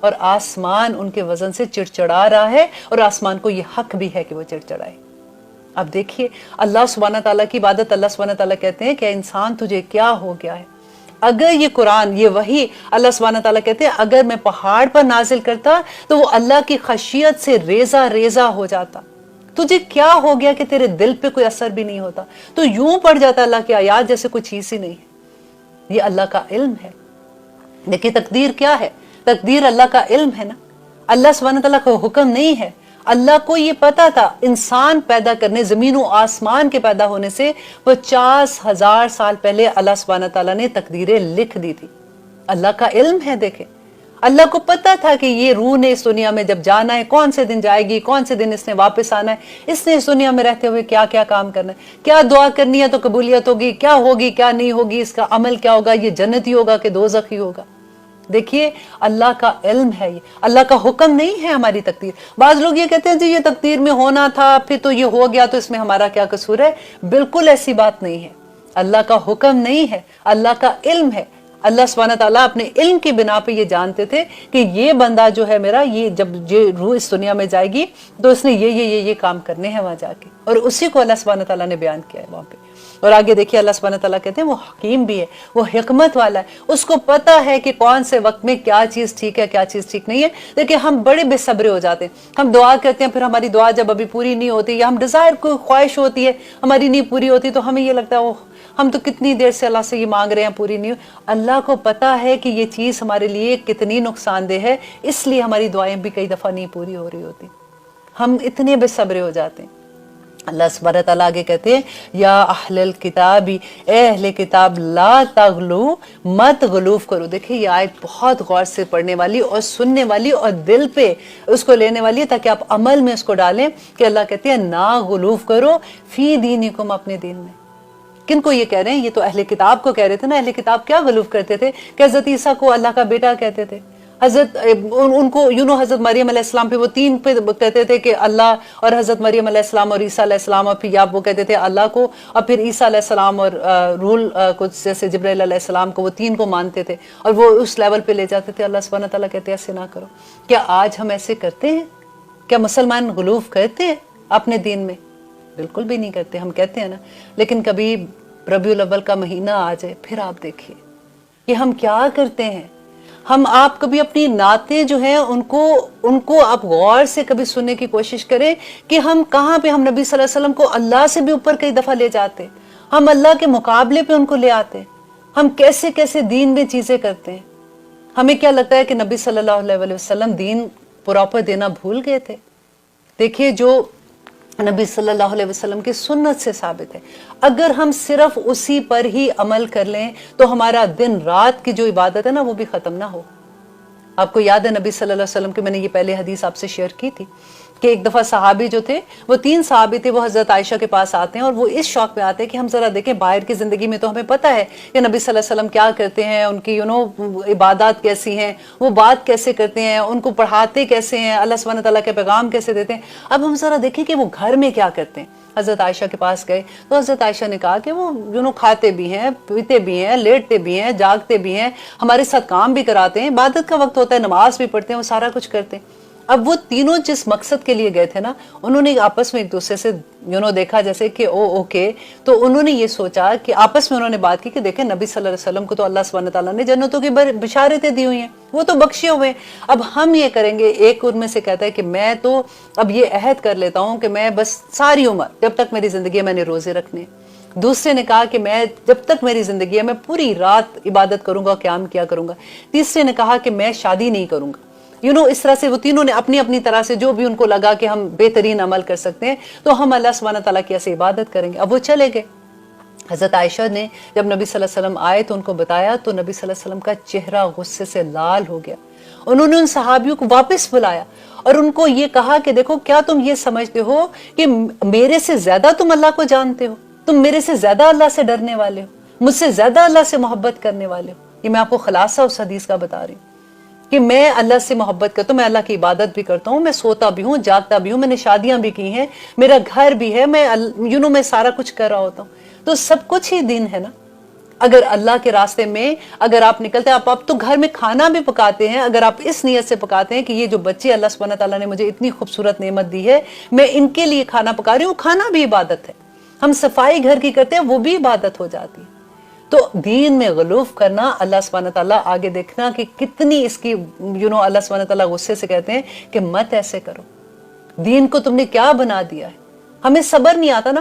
اور آسمان ان کے وزن سے چڑچڑا رہا ہے اور آسمان کو یہ حق بھی ہے کہ وہ چڑچڑائے. اب دیکھیے اللہ سبحانہ تعالیٰ کی عبادت, اللہ سبحانہ تعالیٰ کہتے ہیں کہ انسان تجھے کیا ہو گیا ہے. اگر یہ قرآن, یہ وحی, اللہ سبحانہ تعالیٰ کہتے ہیں اگر میں پہاڑ پر نازل کرتا تو وہ اللہ کی خشیت سے ریزہ ریزہ ہو جاتا. تجھے کیا ہو گیا کہ تیرے دل پہ کوئی اثر بھی نہیں ہوتا, تو یوں پڑ جاتا اللہ کی آیات جیسے کوئی چیز ہی نہیں ہے. یہ اللہ کا علم ہے. دیکھیے تقدیر کیا ہے, تقدیر اللہ کا علم ہے نا, اللہ سبحانہ تعالیٰ کا حکم نہیں ہے. اللہ کو یہ پتا تھا انسان پیدا کرنے, زمین و آسمان کے پیدا ہونے سے 50,000 سال پہلے اللہ سبحانہ تعالیٰ نے تقدیریں لکھ دی تھی. اللہ کا علم ہے. دیکھیں اللہ کو پتا تھا کہ یہ روح نے اس دنیا میں جب جانا ہے, کون سے دن جائے گی, کون سے دن اس نے واپس آنا ہے, اس نے اس دنیا میں رہتے ہوئے کیا کیا کام کرنا ہے, کیا دعا کرنی ہے تو قبولیت ہوگی, کیا ہوگی کیا نہیں ہوگی, اس کا عمل کیا ہوگا, یہ جنتی ہوگا کہ دوزخی ہوگا. دیکھیے اللہ کا علم ہے, یہ اللہ کا حکم نہیں ہے ہماری تقدیر. بعض لوگ یہ کہتے ہیں جی یہ تقدیر میں ہونا تھا پھر تو یہ ہو گیا تو اس میں ہمارا کیا قصور ہے. بالکل ایسی بات نہیں ہے. اللہ کا حکم نہیں ہے, اللہ کا علم ہے. اللہ سبحانہ تعالیٰ اپنے علم کی بنا پہ یہ جانتے تھے کہ یہ بندہ جو ہے میرا, یہ جب یہ روح اس دنیا میں جائے گی تو اس نے یہ کام کرنے ہیں وہاں جا کے, اور اسی کو اللہ سبحانہ تعالیٰ نے بیان کیا ہے وہاں پہ. اور آگے دیکھیے اللہ سبحانہ تعالیٰ کہتے ہیں وہ حکیم بھی ہے, وہ حکمت والا ہے, اس کو پتا ہے کہ کون سے وقت میں کیا چیز ٹھیک ہے کیا چیز ٹھیک نہیں ہے. دیکھیں ہم بڑے بے صبرے ہو جاتے ہیں, ہم دعا کرتے ہیں پھر ہماری دعا جب ابھی پوری نہیں ہوتی, یا ہم ڈیزائر کوئی خواہش ہوتی ہے ہماری نہیں پوری ہوتی, تو ہمیں یہ لگتا ہے ہم تو کتنی دیر سے اللہ سے یہ مانگ رہے ہیں پوری نہیں. اللہ کو پتا ہے کہ یہ چیز ہمارے لیے کتنی نقصان دہ ہے, اس لیے ہماری دعائیں بھی کئی دفعہ نہیں پوری ہو رہی ہوتی. ہم اتنے بے صبرے ہو جاتے ہیں. اللہ سبحانہ تعالیٰ آگے کہتے ہیں یا اہل الکتاب, اے اہل کتاب, لا تغلو, مت غلوف کرو. دیکھیں یہ آیت بہت غور سے پڑھنے والی اور سننے والی اور دل پہ اس کو لینے والی ہے, تاکہ آپ عمل میں اس کو ڈالیں کہ اللہ کہتے ہیں نا غلوف کرو فی دینکم, اپنے دین میں. کن کو یہ کہہ رہے ہیں؟ یہ تو اہل کتاب کو کہہ رہے تھے نا. اہل کتاب کیا غلوف کرتے تھے کہ حضرت عیسیٰ کو اللہ کا بیٹا کہتے تھے, حضرت ان کو حضرت مریم علیہ السلام پہ وہ 3 پہ کہتے تھے کہ اللہ, اور حضرت مریم علیہ السلام اور عیسیٰ علیہ السلام, اور پھر یا وہ کہتے تھے اللہ کو, اور پھر عیسیٰ علیہ السلام اور رول کچھ جیسے جبرائیل علیہ السلام کو, وہ 3 کو مانتے تھے اور وہ اس لیول پہ لے جاتے تھے. اللہ سبحانہ تعالیٰ کہتے ہیں ایسے نہ کرو. کیا آج ہم ایسے کرتے ہیں؟ کیا مسلمان غلوف کرتے ہیں اپنے دین میں؟ بالکل بھی نہیں کرتے. ہم کہتے ہیں نا, لیکن کبھی ربیع الاول کا مہینہ آ جائے پھر آپ دیکھیے کہ ہم کیا کرتے ہیں. ہم آپ کبھی اپنی نعتیں جو ہیں ان کو آپ غور سے کبھی سننے کی کوشش کریں کہ ہم کہاں پہ, ہم نبی صلی اللہ علیہ وسلم کو اللہ سے بھی اوپر کئی دفعہ لے جاتے, ہم اللہ کے مقابلے پہ ان کو لے آتے, ہم کیسے کیسے دین میں چیزیں کرتے ہیں. ہمیں کیا لگتا ہے کہ نبی صلی اللہ علیہ وسلم دین پراپر دینا بھول گئے تھے. دیکھیے جو نبی صلی اللہ علیہ وسلم کی سنت سے ثابت ہے, اگر ہم صرف اسی پر ہی عمل کر لیں تو ہمارا دن رات کی جو عبادت ہے نا وہ بھی ختم نہ ہو. آپ کو یاد ہے نبی صلی اللہ علیہ وسلم کی, میں نے یہ پہلے حدیث آپ سے شیئر کی تھی کہ ایک دفعہ صحابی جو تھے, وہ 3 صحابی تھے, وہ حضرت عائشہ کے پاس آتے ہیں اور وہ اس شوق میں آتے ہیں کہ ہم ذرا دیکھیں باہر کی زندگی میں تو ہمیں پتہ ہے کہ نبی صلی اللہ علیہ وسلم کیا کرتے ہیں, ان کی عبادات کیسی ہیں, وہ بات کیسے کرتے ہیں, ان کو پڑھاتے کیسے ہیں, اللہ سبحانہ تعالیٰ کے پیغام کیسے دیتے ہیں. اب ہم ذرا دیکھیں کہ وہ گھر میں کیا کرتے ہیں. حضرت عائشہ کے پاس گئے تو حضرت عائشہ نے کہا کہ وہ کھاتے بھی ہیں, پیتے بھی ہیں, لیٹتے بھی ہیں, جاگتے بھی ہیں, ہمارے ساتھ کام بھی کراتے ہیں, عبادت کا وقت ہوتا ہے نماز بھی پڑھتے ہیں, وہ سارا کچھ کرتے ہیں. اب وہ تینوں جس مقصد کے لیے گئے تھے نا, انہوں نے آپس میں ایک دوسرے سے دیکھا جیسے کہ اوکے, تو انہوں نے یہ سوچا کہ آپس میں انہوں نے بات کی کہ دیکھیں نبی صلی اللہ علیہ وسلم کو تو اللہ سبحانہ تعالیٰ نے جنتوں کی بشارتیں دی ہوئی ہیں, وہ تو بخشے ہوئے ہیں, اب ہم یہ کریں گے. ایک ان میں سے کہتا ہے کہ میں تو اب یہ عہد کر لیتا ہوں کہ میں بس ساری عمر جب تک میری زندگی ہے میں نے روزے رکھنے. دوسرے نے کہا کہ میں جب تک میری زندگی ہے میں پوری رات عبادت کروں گا, قیام کیا کروں گا. تیسرے نے کہا کہ میں شادی نہیں کروں گا. اس طرح سے وہ تینوں نے اپنی اپنی طرح سے جو بھی ان کو لگا کہ ہم بہترین عمل کر سکتے ہیں تو ہم اللہ سبحانہ تعالیٰ کی ایسے عبادت کریں گے. اب وہ چلے گئے. حضرت عائشہ نے جب نبی صلی اللہ علیہ وسلم آئے تو ان کو بتایا تو نبی صلی اللہ علیہ وسلم کا چہرہ غصے سے لال ہو گیا. انہوں نے ان صحابیوں کو واپس بلایا اور ان کو یہ کہا کہ دیکھو کیا تم یہ سمجھتے ہو کہ میرے سے زیادہ تم اللہ کو جانتے ہو, تم میرے سے زیادہ اللہ سے ڈرنے والے ہو, مجھ سے زیادہ اللہ سے محبت کرنے والے ہو. یہ میں آپ کو خلاصہ اس حدیث کا بتا رہی ہوں کہ میں اللہ سے محبت کرتا ہوں, میں اللہ کی عبادت بھی کرتا ہوں, میں سوتا بھی ہوں, جاگتا بھی ہوں, میں نے شادیاں بھی کی ہیں, میرا گھر بھی ہے, میں میں سارا کچھ کر رہا ہوتا ہوں. تو سب کچھ ہی دین ہے نا. اگر اللہ کے راستے میں اگر آپ نکلتے ہیں، آپ تو گھر میں کھانا بھی پکاتے ہیں، اگر آپ اس نیت سے پکاتے ہیں کہ یہ جو بچے اللہ سبحانہ تعالیٰ نے مجھے اتنی خوبصورت نعمت دی ہے، میں ان کے لیے کھانا پکا رہی ہوں، کھانا بھی عبادت ہے. ہم صفائی گھر کی کرتے ہیں، وہ بھی عبادت ہو جاتی ہے. تو دین میں غلوف کرنا، اللہ سبحانہ تعالیٰ آگے دیکھنا کہ کتنی اس کی اللہ سبحانہ تعالیٰ غصے سے کہتے ہیں کہ مت ایسے کرو. دین کو تم نے کیا بنا دیا ہے. ہمیں صبر نہیں آتا نا،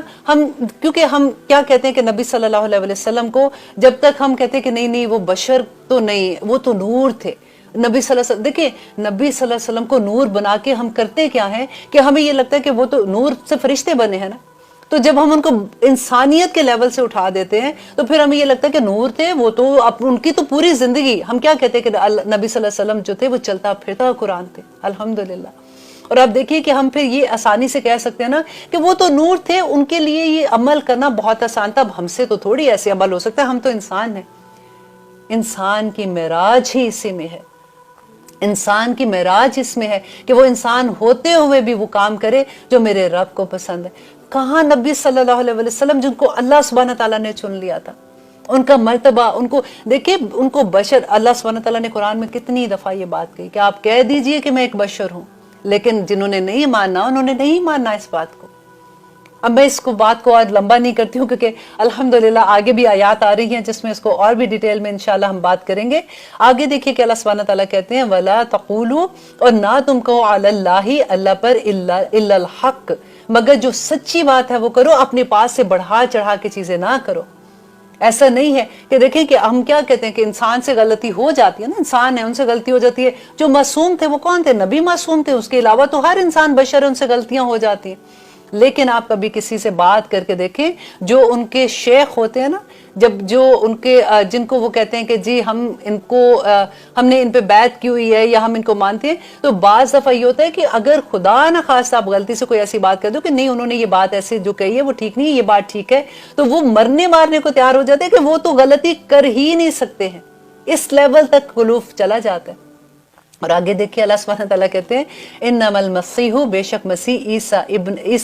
کیونکہ ہم کیا کہتے ہیں کہ نبی صلی اللہ علیہ وسلم کو جب تک ہم کہتے ہیں کہ نہیں وہ بشر تو نہیں، وہ تو نور تھے. نبی صلی اللہ علیہ وسلم دیکھیں، نبی صلی اللہ علیہ وسلم کو نور بنا کے ہم کرتے کیا ہیں کہ ہمیں یہ لگتا ہے کہ وہ تو نور سے فرشتے بنے ہیں نا. تو جب ہم ان کو انسانیت کے لیول سے اٹھا دیتے ہیں تو پھر ہمیں یہ لگتا ہے کہ نور تھے وہ تو، ان کی تو پوری زندگی، ہم کیا کہتے ہیں کہ نبی صلی اللہ علیہ وسلم جو تھے وہ چلتا پھرتا قرآن تھے. الحمدللہ. اور آپ دیکھیے کہ ہم پھر یہ آسانی سے کہہ سکتے ہیں نا کہ وہ تو نور تھے، ان کے لیے یہ عمل کرنا بہت آسان تھا. اب ہم سے تو تھوڑی ایسے عمل ہو سکتا ہے، ہم تو انسان ہیں. انسان کی معراج ہی اسی میں ہے. انسان کی معراج اس میں ہے کہ وہ انسان ہوتے ہوئے بھی وہ کام کرے جو میرے رب کو پسند ہے. کہاں نبی صلی اللہ علیہ وسلم جن کو اللہ سبحانہ تعالیٰ نے چن لیا تھا، ان کا مرتبہ، ان کو دیکھیں، ان کو بشر، اللہ سبحانہ تعالیٰ نے قرآن میں کتنی دفعہ یہ بات کہی کہ آپ کہہ دیجئے کہ میں ایک بشر ہوں. لیکن جنہوں نے نہیں ماننا، انہوں نے نہیں ماننا اس بات کو. اب میں اس کو بات کو آج لمبا نہیں کرتی ہوں کیونکہ الحمدللہ آگے بھی آیات آ رہی ہیں جس میں اس کو اور بھی ڈیٹیل میں انشاءاللہ ہم بات کریں گے. آگے دیکھیے کہ اللہ سبحانہ تعالیٰ کہتے ہیں وَلَا تَقُولُوا، اور نہ تم کہو عَلَى اللَّهِ، اللہ پر، إِلَّا الْحَقِّ، مگر جو سچی بات ہے وہ کرو، اپنے پاس سے بڑھا چڑھا کے چیزیں نہ کرو. ایسا نہیں ہے کہ دیکھیں کہ ہم کیا کہتے ہیں کہ انسان سے غلطی ہو جاتی ہے نا، انسان ہے، ان سے غلطی ہو جاتی ہے. جو معصوم تھے وہ کون تھے؟ نبی معصوم تھے، اس کے علاوہ تو ہر انسان بشر، ان سے غلطیاں ہو جاتی ہیں. لیکن آپ کبھی کسی سے بات کر کے دیکھیں، جو ان کے شیخ ہوتے ہیں نا، جب جو ان کے جن کو وہ کہتے ہیں کہ جی ہم نے ان پہ بیعت کی ہوئی ہے یا ہم ان کو مانتے ہیں، تو بعض دفعہ یہ ہوتا ہے کہ اگر خدا نہ خواستہ آپ غلطی سے کوئی ایسی بات کر دو کہ نہیں انہوں نے یہ بات ایسے جو کہی ہے وہ ٹھیک نہیں ہے، یہ بات ٹھیک ہے، تو وہ مرنے مارنے کو تیار ہو جاتے ہیں کہ وہ تو غلطی کر ہی نہیں سکتے ہیں. اس لیول تک غلوف چلا جاتا ہے. اور آگے دیکھیں اللہ سبحانہ تعالیٰ کہتے ہیں انما المسیح، بے شک مسیح عیسیٰ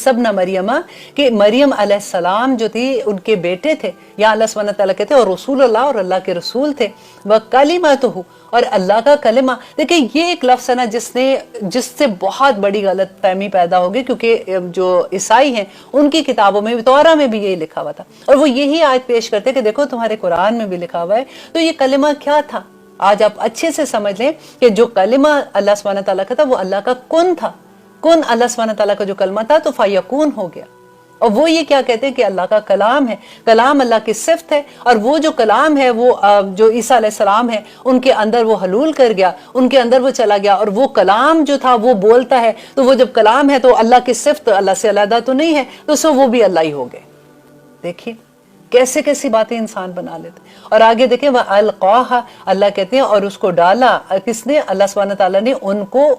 ابن مریم، کہ مریم علیہ السلام جو تھی ان کے بیٹے تھے. یا اللہ سبحانہ تعالیٰ کہتے ہیں اور رسول اللہ، اور اللہ کے رسول تھے. وَكَلِمَتُهُ، اور اللہ کا کلمہ. دیکھیں یہ ایک لفظ ہے نا جس سے بہت بڑی غلط فہمی پیدا ہوگی، کیونکہ جو عیسائی ہیں ان کی کتابوں میں توراہ میں بھی یہی لکھا ہوا تھا، اور وہ یہی آیت پیش کرتے ہیں کہ دیکھو تمہارے قرآن میں بھی لکھا ہوا ہے. تو یہ کلمہ کیا تھا؟ آج آپ اچھے سے سمجھ لیں کہ جو کلمہ اللہ سبحانہ تعالیٰ کا تھا وہ اللہ کا کن تھا. کن اللہ سبحانہ تعالیٰ کا جو کلمہ تھا تو فیکون ہو گیا. اور وہ یہ کیا کہتے ہیں کہ اللہ کا کلام ہے. کلام اللہ کی صفت ہے، اور وہ جو کلام ہے وہ جو عیسیٰ علیہ السلام ہے ان کے اندر وہ حلول کر گیا، ان کے اندر وہ چلا گیا. اور وہ کلام جو تھا وہ بولتا ہے، تو وہ جب کلام ہے تو اللہ کی صفت اللہ سے علیحدہ تو نہیں ہے، تو سو وہ بھی اللہ ہی ہو گئے. دیکھیے کیسے کیسی باتیں انسان بنا لیتے. اور آگے دیکھیں وَأَلْقَاهَا، اللہ کہتے ہیں اور اس کو ڈالا. کس نے؟ اللہ سبحانہ تعالیٰ نے ان کو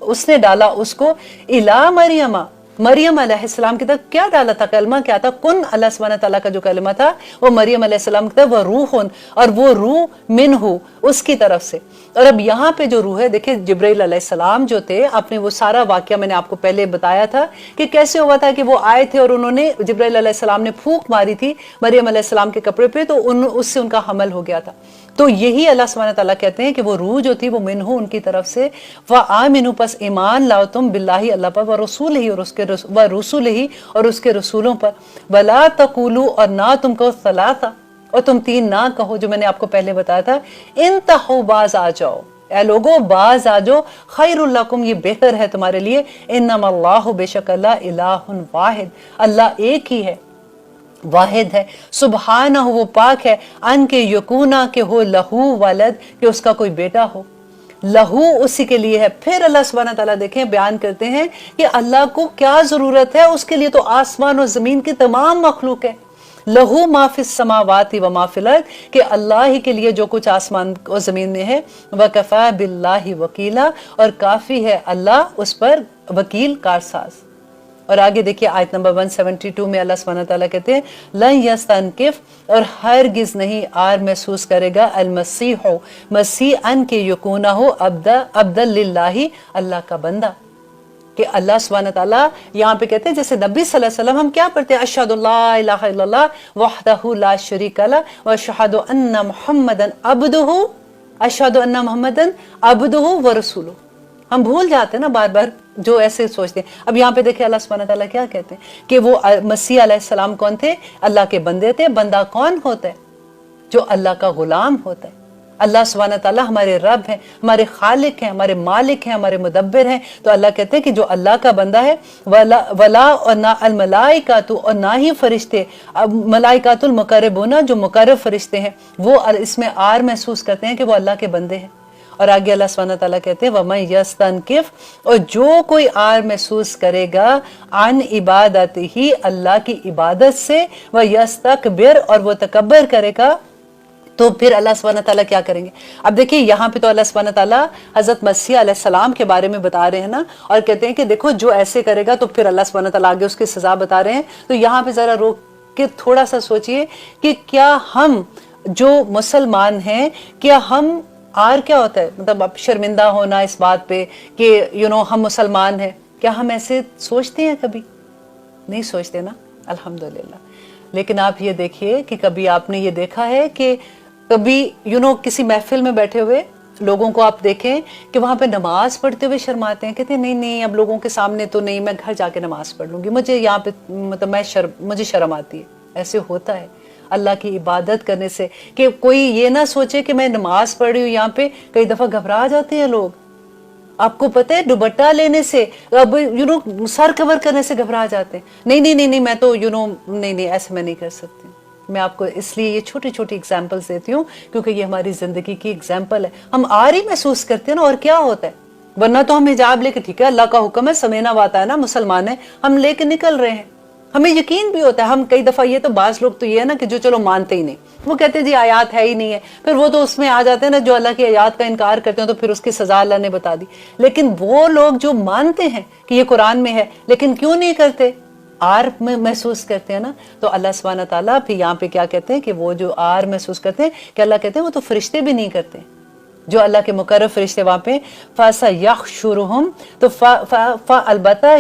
اس نے ڈالا اس کو مریم، مریم علیہ السلام کی طرف. کیا ڈالا تھا؟ کلمہ کیا تھا؟ کن. اللہ سبحانہ تعالیٰ کا جو کلمہ تھا وہ مریم علیہ السلام کی طرف، وہ روح، اور وہ روح منہ، اس کی طرف سے. اور اب یہاں پہ جو روح ہے، دیکھیں جبرائیل علیہ السلام جو تھے، آپ نے وہ سارا واقعہ میں نے آپ کو پہلے بتایا تھا کہ کیسے ہوا تھا کہ وہ آئے تھے اور انہوں نے جبرائیل علیہ السلام نے پھونک ماری تھی مریم علیہ السلام کے کپڑے پہ، تو اس سے ان کا حمل ہو گیا تھا. تو یہی اللہ سبحانہ تعالیٰ کہتے ہیں کہ وہ روح جو تھی وہ منہ، ان کی طرف سے. وَآمِنُوا، پس ایمان لاؤ تم باللہ، اللہ پر، وَرَسُولِهِ، اور اس کے رسولوں پر. وَلَا تَقُولُوا، اور نہ تم کہو ثلاثہ، اور تم تین نہ کہو، جو میں نے آپ کو پہلے بتایا تھا. انتہوا، باز آ جاؤ، اے لوگو باز آ جاؤ. خیر لکم، یہ بہتر ہے تمہارے لیے. انما اللہ، بے شک اللہ، الہ واحد، اللہ ایک ہی ہے، واحد ہے. سبحانہ، وہ پاک ہے، ان کے یکونا، کہ ہو لہو ولد، کہ اس کا کوئی بیٹا ہو. لہو اسی کے لیے ہے. پھر اللہ سبحانہ تعالیٰ دیکھیں بیان کرتے ہیں کہ اللہ کو کیا ضرورت ہے، اس کے لیے تو آسمان اور زمین کی تمام مخلوق ہے. لہو ما فی السماوات و ما فی الارض، کہ اللہ ہی کے لیے جو کچھ آسمان اور زمین میں ہے. وکفی باللہ وکیلا، اور کافی ہے اللہ اس پر وکیل کارساز. اور آگے دیکھیے آیت نمبر 172 میں اللہ سبحانہ تعالیٰ کہتے ہیں لن یستنکف، اور ہرگز نہیں آر محسوس کرے گا المسیح، مسیح، ان کے یکونہ ہو عبدا للہ، اللہ کا بندہ. کہ اللہ سبحانہ تعالیٰ یہاں پہ کہتے ہیں جیسے نبی صلی اللہ علیہ وسلم ہم کیا پڑھتے ہیں اشہد لا الہ الا اللہ وحدہ لا شریک لہ واشہد ان محمدًا عبدہ اشہد ان محمدًا عبدہ ورسولہ. ہم بھول جاتے ہیں نا بار بار جو ایسے سوچتے ہیں. اب یہاں پہ دیکھیں اللہ سبحانہ تعالیٰ کیا کہتے ہیں کہ وہ مسیح علیہ السلام کون تھے؟ اللہ کے بندے تھے. بندہ کون ہوتا ہے؟ جو اللہ کا غلام ہوتا ہے. اللہ سبحانہ تعالیٰ ہمارے رب ہیں، ہمارے خالق ہیں، ہمارے مالک ہیں، ہمارے مدبر ہیں. تو اللہ کہتے ہیں کہ جو اللہ کا بندہ ہے ولا اور نہ الملائکۃ اور نہ ہی فرشتے ملائکۃ المقربون جو مقرب فرشتے ہیں وہ اس میں آر محسوس کرتے ہیں کہ وہ اللہ کے بندے ہیں. اور آگے اللہ سبحانہ تعالیٰ کہتے ہیں وَمَن يَسْتَنْكِفْ اور جو کوئی آر محسوس کرے گا عن عبادتہ اللہ کی عبادت سے وَيَسْتَكْبِرْ اور وہ تکبر کرے گا تو پھر اللہ سبحانہ تعالیٰ کیا کریں گے. اب دیکھیں یہاں پہ تو اللہ سبحانہ تعالیٰ حضرت مسیح علیہ السلام کے بارے میں بتا رہے ہیں نا اور کہتے ہیں کہ دیکھو جو ایسے کرے گا تو پھر اللہ سبحانہ تعالیٰ آگے اس کی سزا بتا رہے ہیں. تو یہاں پہ ذرا روک کے تھوڑا سا سوچئے کہ کیا ہم جو مسلمان ہیں کیا ہم آر کیا ہوتا ہے مطلب اب شرمندہ ہونا اس بات پہ کہ ہم مسلمان ہیں، کیا ہم ایسے سوچتے ہیں؟ کبھی نہیں سوچتے نا الحمدللہ. لیکن آپ یہ دیکھیے کہ کبھی آپ نے یہ دیکھا ہے کہ کبھی کسی محفل میں بیٹھے ہوئے لوگوں کو آپ دیکھیں کہ وہاں پہ نماز پڑھتے ہوئے شرماتے ہیں، کہتے ہیں نہیں اب لوگوں کے سامنے تو نہیں، میں گھر جا کے نماز پڑھ لوں گی، مجھے یہاں پہ مطلب مجھے شرم آتی ہے. ایسے ہوتا ہے اللہ کی عبادت کرنے سے کہ کوئی یہ نہ سوچے کہ میں نماز پڑھ رہی ہوں. یہاں پہ کئی دفعہ گھبرا جاتے ہیں لوگ، آپ کو پتہ ہے دوپٹہ لینے سے اب سر کور کرنے سے گھبرا جاتے ہیں. نہیں میں تو نہیں ایسے میں نہیں کر سکتی. میں آپ کو اس لیے یہ چھوٹی چھوٹی اگزامپلس دیتی ہوں کیونکہ یہ ہماری زندگی کی اگزامپل ہے. ہم آر ہی محسوس کرتے ہیں نا اور کیا ہوتا ہے، ورنہ تو ہم حجاب لے کے ٹھیک ہے اللہ کا حکم ہے سمینا واتا ہے نا مسلمان ہے ہم لے کے نکل رہے ہیں. ہمیں یقین بھی ہوتا ہے. ہم کئی دفعہ یہ تو بعض لوگ تو یہ ہے نا کہ جو چلو مانتے ہی نہیں، وہ کہتے ہیں جی آیات ہے ہی نہیں ہے، پھر وہ تو اس میں آ جاتے ہیں نا جو اللہ کی آیات کا انکار کرتے ہیں تو پھر اس کی سزا اللہ نے بتا دی. لیکن وہ لوگ جو مانتے ہیں کہ یہ قرآن میں ہے لیکن کیوں نہیں کرتے، آر محسوس کرتے ہیں نا. تو اللہ سبحانہ تعالیٰ پھر یہاں پہ کیا کہتے ہیں کہ وہ جو آر محسوس کرتے ہیں کہ اللہ کہتے ہیں وہ تو فرشتے بھی نہیں کرتے. جو اللہ کے مقرب فرشتے وہاں پہ فَسَيَحْشُرُهُمْ تو البتہ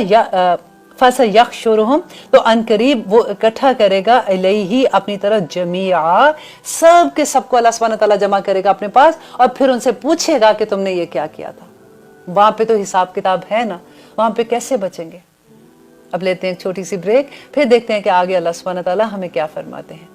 فَسَيَحْشُرُهُمْ تو ان قریب وہ اکٹھا کرے گا الیہ اپنی طرف جمیعا سب کے سب کو اللہ سبحانہ تعالیٰ جمع کرے گا اپنے پاس اور پھر ان سے پوچھے گا کہ تم نے یہ کیا کیا تھا. وہاں پہ تو حساب کتاب ہے نا، وہاں پہ کیسے بچیں گے. اب لیتے ہیں ایک چھوٹی سی بریک، پھر دیکھتے ہیں کہ آگے اللہ سبحانہ تعالیٰ ہمیں کیا فرماتے ہیں.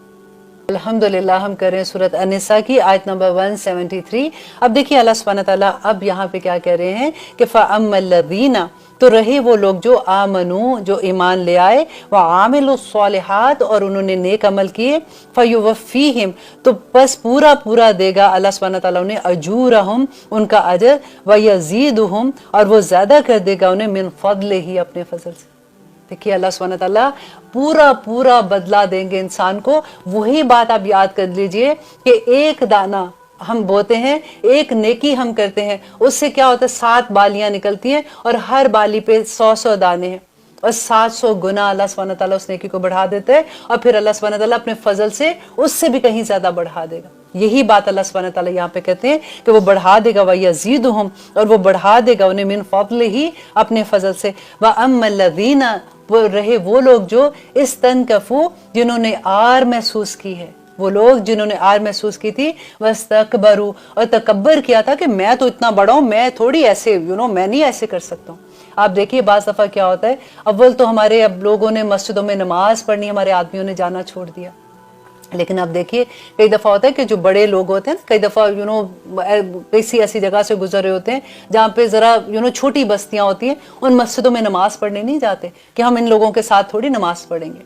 الحمدللہ ہم کر رہے ہیں سورۃ النساء کی آیت نمبر 173. اب دیکھیے اللہ سبحانہ تعالیٰ اب یہاں پہ کیا کہہ رہے ہیں کہ فَأَمَّا الَّذِينَ تو رہے وہ لوگ جو آمنو جو ایمان لے آئے وعاملوا الصالحات اور انہوں نے نیک عمل کیے فیوفیہم تو بس پورا دے گا اللہ سبحانہ تعالیٰ انہیں اجورہم ان کا اجر ویزیدہم اور وہ زیادہ کر دے گا انہیں من فضلہ ہی اپنے فضل سے. دیکھیے اللہ سبحانہ تعالیٰ پورا بدلہ دیں گے انسان کو. وہی بات آپ یاد کر لیجئے کہ ایک دانہ ہم بوتے ہیں، ایک نیکی ہم کرتے ہیں، اس سے کیا ہوتا ہے 7 بالیاں نکلتی ہیں اور ہر بالی پہ 100 دانے ہیں اور 700 گنا اللہ سبحانہ تعالیٰ اس نیکی کو بڑھا دیتا ہے اور پھر اللہ سبحانہ تعالیٰ اپنے فضل سے اس سے بھی کہیں زیادہ بڑھا دے گا. یہی بات اللہ سبحانہ تعالیٰ یہاں پہ کہتے ہیں کہ وہ بڑھا دے گا وَيَزِيدُهُمْ اور وہ بڑھا دے گا انہیں من فضلہ اپنے فضل سے. وَأَمَّا الَّذِينَ وہ رہے وہ لوگ جو استنکفوا جنہوں نے آر محسوس کی ہے، وہ لوگ جنہوں نے آر محسوس کی تھی واستکبروا اور تکبر کیا تھا کہ میں تو اتنا بڑا ہوں، میں تھوڑی ایسے میں نہیں ایسے کر سکتا ہوں. آپ دیکھیے بعض دفعہ کیا ہوتا ہے، اول تو ہمارے اب لوگوں نے مسجدوں میں نماز پڑھنی ہمارے آدمیوں نے جانا چھوڑ دیا. لیکن اب دیکھیے کئی دفعہ ہوتا ہے کہ جو بڑے لوگ ہوتے ہیں کئی دفعہ کسی ایسی جگہ سے گزر رہے ہوتے ہیں جہاں پہ ذرا چھوٹی بستیاں ہوتی ہیں، ان مسجدوں میں نماز پڑھنے نہیں جاتے کہ ہم ان لوگوں کے ساتھ تھوڑی نماز پڑھیں گے.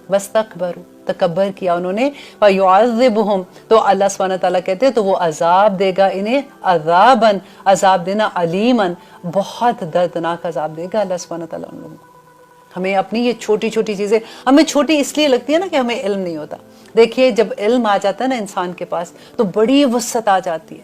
واستکبروا تکبر کیا انہوں نے. فَيُعَذِّبُهُمْ تو اللہ سبحانہ تعالیٰ کہتے ہیں تو وہ عذاب دے گا انہیں عذاباً عذاب دینا علیماً بہت دردناک عذاب دے گا اللہ سبحانہ تعالیٰ ان لوگوں کو. ہمیں اپنی یہ چھوٹی چیزیں ہمیں چھوٹی اس لیے لگتی ہے نا کہ ہمیں علم نہیں ہوتا. دیکھیے جب علم آ جاتا ہے نا انسان کے پاس تو بڑی وسعت آ جاتی ہے.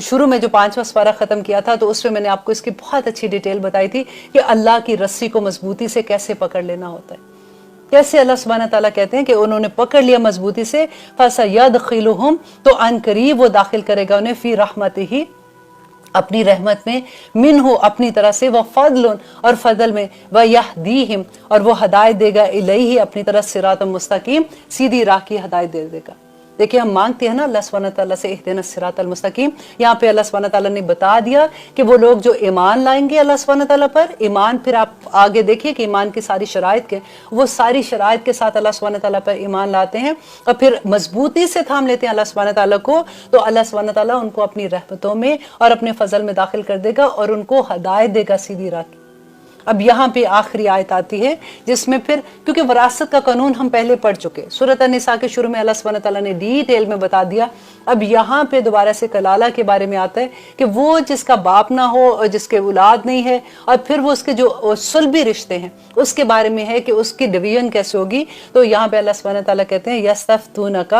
شروع میں جو 5واں سپارہ ختم کیا تھا تو اس میں نے آپ کو اس کی بہت اچھی ڈیٹیل بتائی تھی کہ اللہ کی رسی کو مضبوطی سے کیسے پکڑ لینا ہوتا ہے، کیسے اللہ سبحانہ تعالیٰ کہتے ہیں کہ انہوں نے پکڑ لیا مضبوطی سے، فَسَيَدْخِلُهُمْ تو عن قریب وہ داخل کرے گا انہیں فی رحمتہ اپنی رحمت میں، منہ اپنی طرح سے، وہ فضل اور فضل میں، وَيَهْدِيهِمْ اور وہ ہدایت دے گا الیہ اپنی طرف صراط مستقیم، سیدھی راہ کی ہدایت دے دے گا۔ دیکھیں ہم مانگتے ہیں نا اللہ سبحانہ تعالیٰ سے اہدنا الصراط المستقیم، یہاں پہ اللہ سبحانہ تعالیٰ نے بتا دیا کہ وہ لوگ جو ایمان لائیں گے اللہ سبحانہ تعالیٰ پر، ایمان پھر آپ آگے دیکھیے کہ ایمان کی ساری شرائط کے، وہ ساری شرائط کے ساتھ اللہ سبحانہ تعالیٰ پر ایمان لاتے ہیں اور پھر مضبوطی سے تھام لیتے ہیں اللہ سبحانہ تعالیٰ کو، تو اللہ سبحانہ تعالیٰ ان کو اپنی رحمتوں میں اور اپنے فضل میں داخل کر دے گا اور ان کو ہدایت دے گا سیدھی راہ کی۔ اب یہاں پہ آخری آیت آتی ہے جس میں پھر، کیونکہ وراثت کا قانون ہم پہلے پڑھ چکے، سورۃ النساء کے شروع میں اللہ سبحانہ تعالیٰ نے ڈیٹیل میں بتا دیا، اب یہاں پہ دوبارہ سے کلالہ کے بارے میں آتا ہے کہ وہ جس کا باپ نہ ہو اور جس کے اولاد نہیں ہے، اور پھر وہ اس کے جو صلبی رشتے ہیں اس کے بارے میں ہے کہ اس کی ڈویژن کیسے ہوگی، تو یہاں پہ اللہ سبحانہ تعالیٰ کہتے ہیں یستفتونک،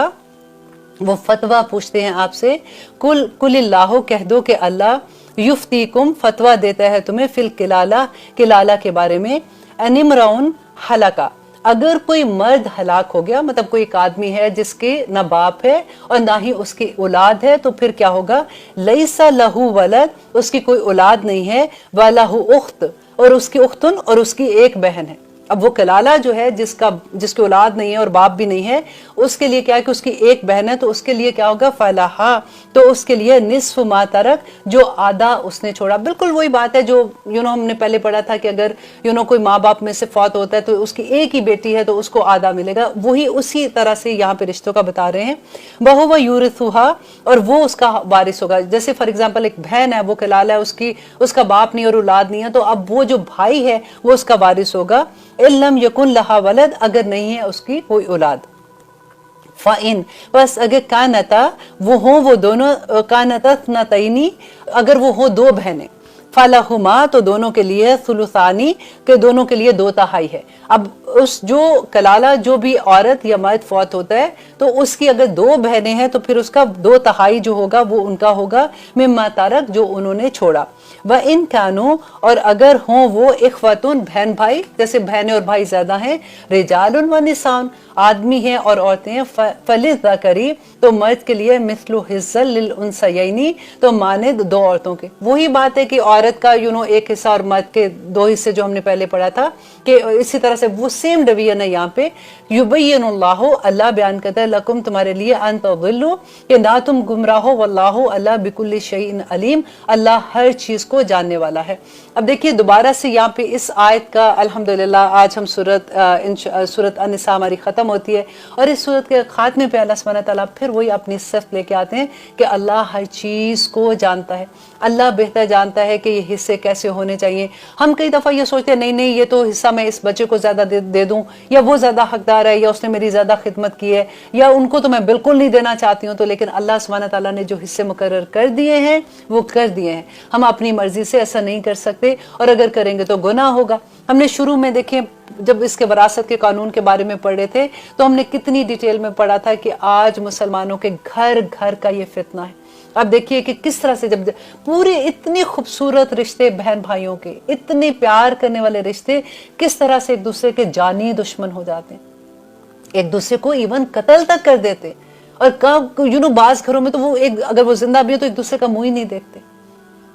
وہ فتویٰ پوچھتے ہیں آپ سے، کل اللہ کہہ دو کہ اللہ یفتیکم فتویٰ دیتا ہے تمہیں فی الکلالہ، کلالہ کے بارے میں، ان امرؤن ہلکا، اگر کوئی مرد ہلاک ہو گیا، مطلب کوئی ایک آدمی ہے جس کے نہ باپ ہے اور نہ ہی اس کی اولاد ہے، تو پھر کیا ہوگا، لیس لہ ولد، اس کی کوئی اولاد نہیں ہے، ولہ اخت، اور اس کی اختن اور اس کی ایک بہن ہے۔ اب وہ کلالہ جو ہے جس کی اولاد نہیں ہے اور باپ بھی نہیں ہے، اس کے لیے کیا ہے کہ اس کی ایک بہن ہے، تو اس کے لیے کیا ہوگا، فَلَهَا، تو اس کے لیے نصف ما ترک، جو آدھا اس نے چھوڑا۔ بالکل وہی بات ہے جو ہم نے پہلے پڑھا تھا کہ اگر کوئی ماں باپ میں سے فوت ہوتا ہے تو اس کی ایک ہی بیٹی ہے تو اس کو آدھا ملے گا، وہی اسی طرح سے یہاں پہ رشتوں کا بتا رہے ہیں، وَهُوَ يُورِثُهَا، اور وہ اس کا وارث ہوگا۔ جیسے فار ایگزامپل ایک بہن ہے، وہ کلالہ ہے، اس کا باپ نہیں اور اولاد نہیں ہے، تو اب وہ جو بھائی ہے وہ اس کا وارث ہوگا، اِلَّمْ يَكُنْ لَهَا وَلَدْ، اگر نہیں ہے اس کی کوئی اولاد، فَإِن، بس اگر کانتا، وہ ہوں وہ دونوں، کانتا اثنتین، اگر وہ ہوں دو بہنیں، فَلَهُمَا، تو دونوں کے لیے، ثلثانی، کہ دونوں کے لیے 2/3 ہے۔ اب اس جو کلالہ جو بھی عورت یا مرد فوت ہوتا ہے تو اس کی اگر 2 بہنیں ہیں تو پھر اس کا 2/3 جو ہوگا وہ ان کا ہوگا، مما ترک، جو انہوں نے چھوڑا۔ وَإِن كَانُوا، اور اگر ہوں وہ، اخوتن، بہن بھائی، جیسے بہنیں اور بھائی زیادہ ہیں، رجال ونساء، آدمی ہیں اور عورتیں ہیں، فَلِلذَّكَرِ، تو مرد کے لیے، مثل حظ للانثیین، تو مانند 2 عورتوں کے۔ وہی بات ہے کہ عورت کا ایک حصہ اور مرد کے 2 حصے جو ہم نے پہلے پڑھا تھا، کہ اسی طرح سے وہ سیم ڈویژن ہے یہاں پہ، یبین اللہ، اللہ بیان کرتا ہے، لکم، تمہارے لیے، ان تضلوا، کہ نہ تم گمراہ ہو، واللہ، اللہ بکل شیء علیم، اللہ ہر چیز کو جاننے والا ہے۔ اب دیکھیے دوبارہ سے یہاں پہ اس آیت کا الحمدللہ آج ہم سورۃ النساء ہماری ختم ہوتی ہے، اور اس سورت کے خاتمے پہ اللہ سبحانہ تعالیٰ پھر وہی اپنی صفت لے کے آتے ہیں کہ اللہ ہر چیز کو جانتا ہے، اللہ بہتر جانتا ہے کہ یہ حصے کیسے ہونے چاہیے۔ ہم کئی دفعہ یہ سوچتے ہیں نہیں یہ تو حصہ میں اس بچے کو زیادہ دے دوں، یا وہ زیادہ حقدار ہے، یا اس نے میری زیادہ خدمت کی ہے، یا ان کو تو میں بالکل نہیں دینا چاہتی ہوں، تو لیکن اللہ سبحانہ تعالیٰ نے جو حصے مقرر کر دیے ہیں وہ کر دیے ہیں، ہم اپنی مرضی سے ایسا نہیں کر سکتے، اور اگر کریں گے تو گناہ ہوگا۔ ہم نے شروع میں دیکھیں جب اس کے وراثت کے قانون کے بارے میں پڑھے تھے تو ہم نے کتنی ڈیٹیل میں پڑھا تھا کہ آج مسلمانوں کے گھر گھر کا یہ فتنہ ہے۔ اب دیکھیے کہ کس طرح سے جب پورے اتنے خوبصورت رشتے بہن بھائیوں کے، اتنے پیار کرنے والے رشتے، کس طرح سے ایک دوسرے کے جانی دشمن ہو جاتے ہیں، ایک دوسرے کو ایون قتل تک کر دیتے، اور بعض گھروں میں تو وہ اگر وہ زندہ بھی ہو تو ایک دوسرے کا منہ ہی نہیں دیکھتے۔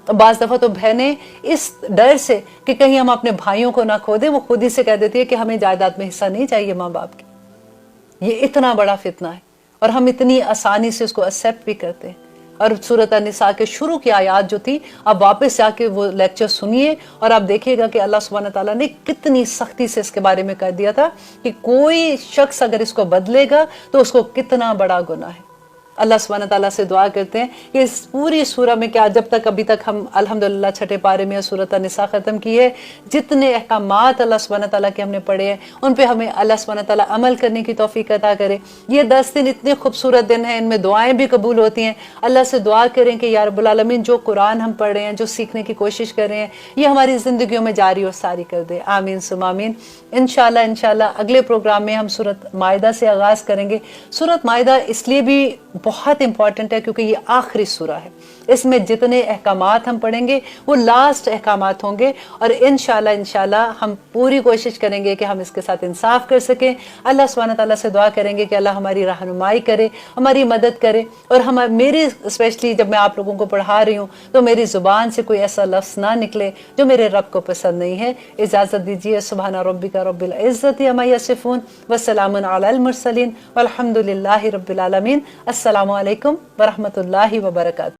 بعض دفعہ تو بہنیں اس ڈر سے کہ کہیں ہم اپنے بھائیوں کو نہ کھو دیں، وہ خود ہی سے کہہ دیتی ہے کہ ہمیں جائیداد میں حصہ نہیں چاہیے ماں باپ کی۔ یہ اتنا بڑا فتنہ ہے اور ہم اتنی آسانی سے اس کو ایکسیپٹ بھی کرتے ہیں۔ اور سورۃ النساء کے شروع کی آیات جو تھی، آپ واپس جا کے وہ لیکچر سنیے اور آپ دیکھیے گا کہ اللہ سبحانہ تعالیٰ نے کتنی سختی سے اس کے بارے میں کہہ دیا تھا کہ کوئی شخص اگر اس کو بدلے گا تو اس کو کتنا بڑا گناہ ہے۔ اللہ سبحانہ تعالیٰ سے دعا کرتے ہیں کہ اس پوری سورہ میں کیا جب تک ابھی تک ہم الحمدللہ 6 پارے میں سورۃ النساء ختم کی ہے، جتنے احکامات اللہ سبحانہ تعالیٰ کے ہم نے پڑھے ہیں ان پہ ہمیں اللہ سبحانہ تعالیٰ عمل کرنے کی توفیق عطا کرے۔ یہ 10 دن اتنے خوبصورت دن ہیں، ان میں دعائیں بھی قبول ہوتی ہیں۔ اللہ سے دعا کریں کہ یا رب العالمین جو قرآن ہم پڑھ رہے ہیں، جو سیکھنے کی کوشش کر رہے ہیں، یہ ہماری زندگیوں میں جاری اور ساری کر دے، آمین ثم آمین۔ انشاءاللہ اگلے پروگرام میں ہم سورۃ مائدہ سے آغاز کریں گے۔ سورۃ مائدہ اس لیے بھی بہت امپورٹنٹ ہے کیونکہ یہ آخری سورہ ہے۔ اس میں جتنے احکامات ہم پڑھیں گے وہ لاسٹ احکامات ہوں گے، اور انشاءاللہ ہم پوری کوشش کریں گے کہ ہم اس کے ساتھ انصاف کر سکیں۔ اللہ سبحانہ تعالیٰ سے دعا کریں گے کہ اللہ ہماری رہنمائی کرے، ہماری مدد کرے، اور میری اسپیشلی جب میں آپ لوگوں کو پڑھا رہی ہوں تو میری زبان سے کوئی ایسا لفظ نہ نکلے جو میرے رب کو پسند نہیں ہے۔ اجازت دیجیے، سبحان ربک رب العزت عما یصفون وسلام علی المرسلین والحمد للہ رب العالمین۔ السلام علیکم ورحمۃ اللہ وبرکاتہ۔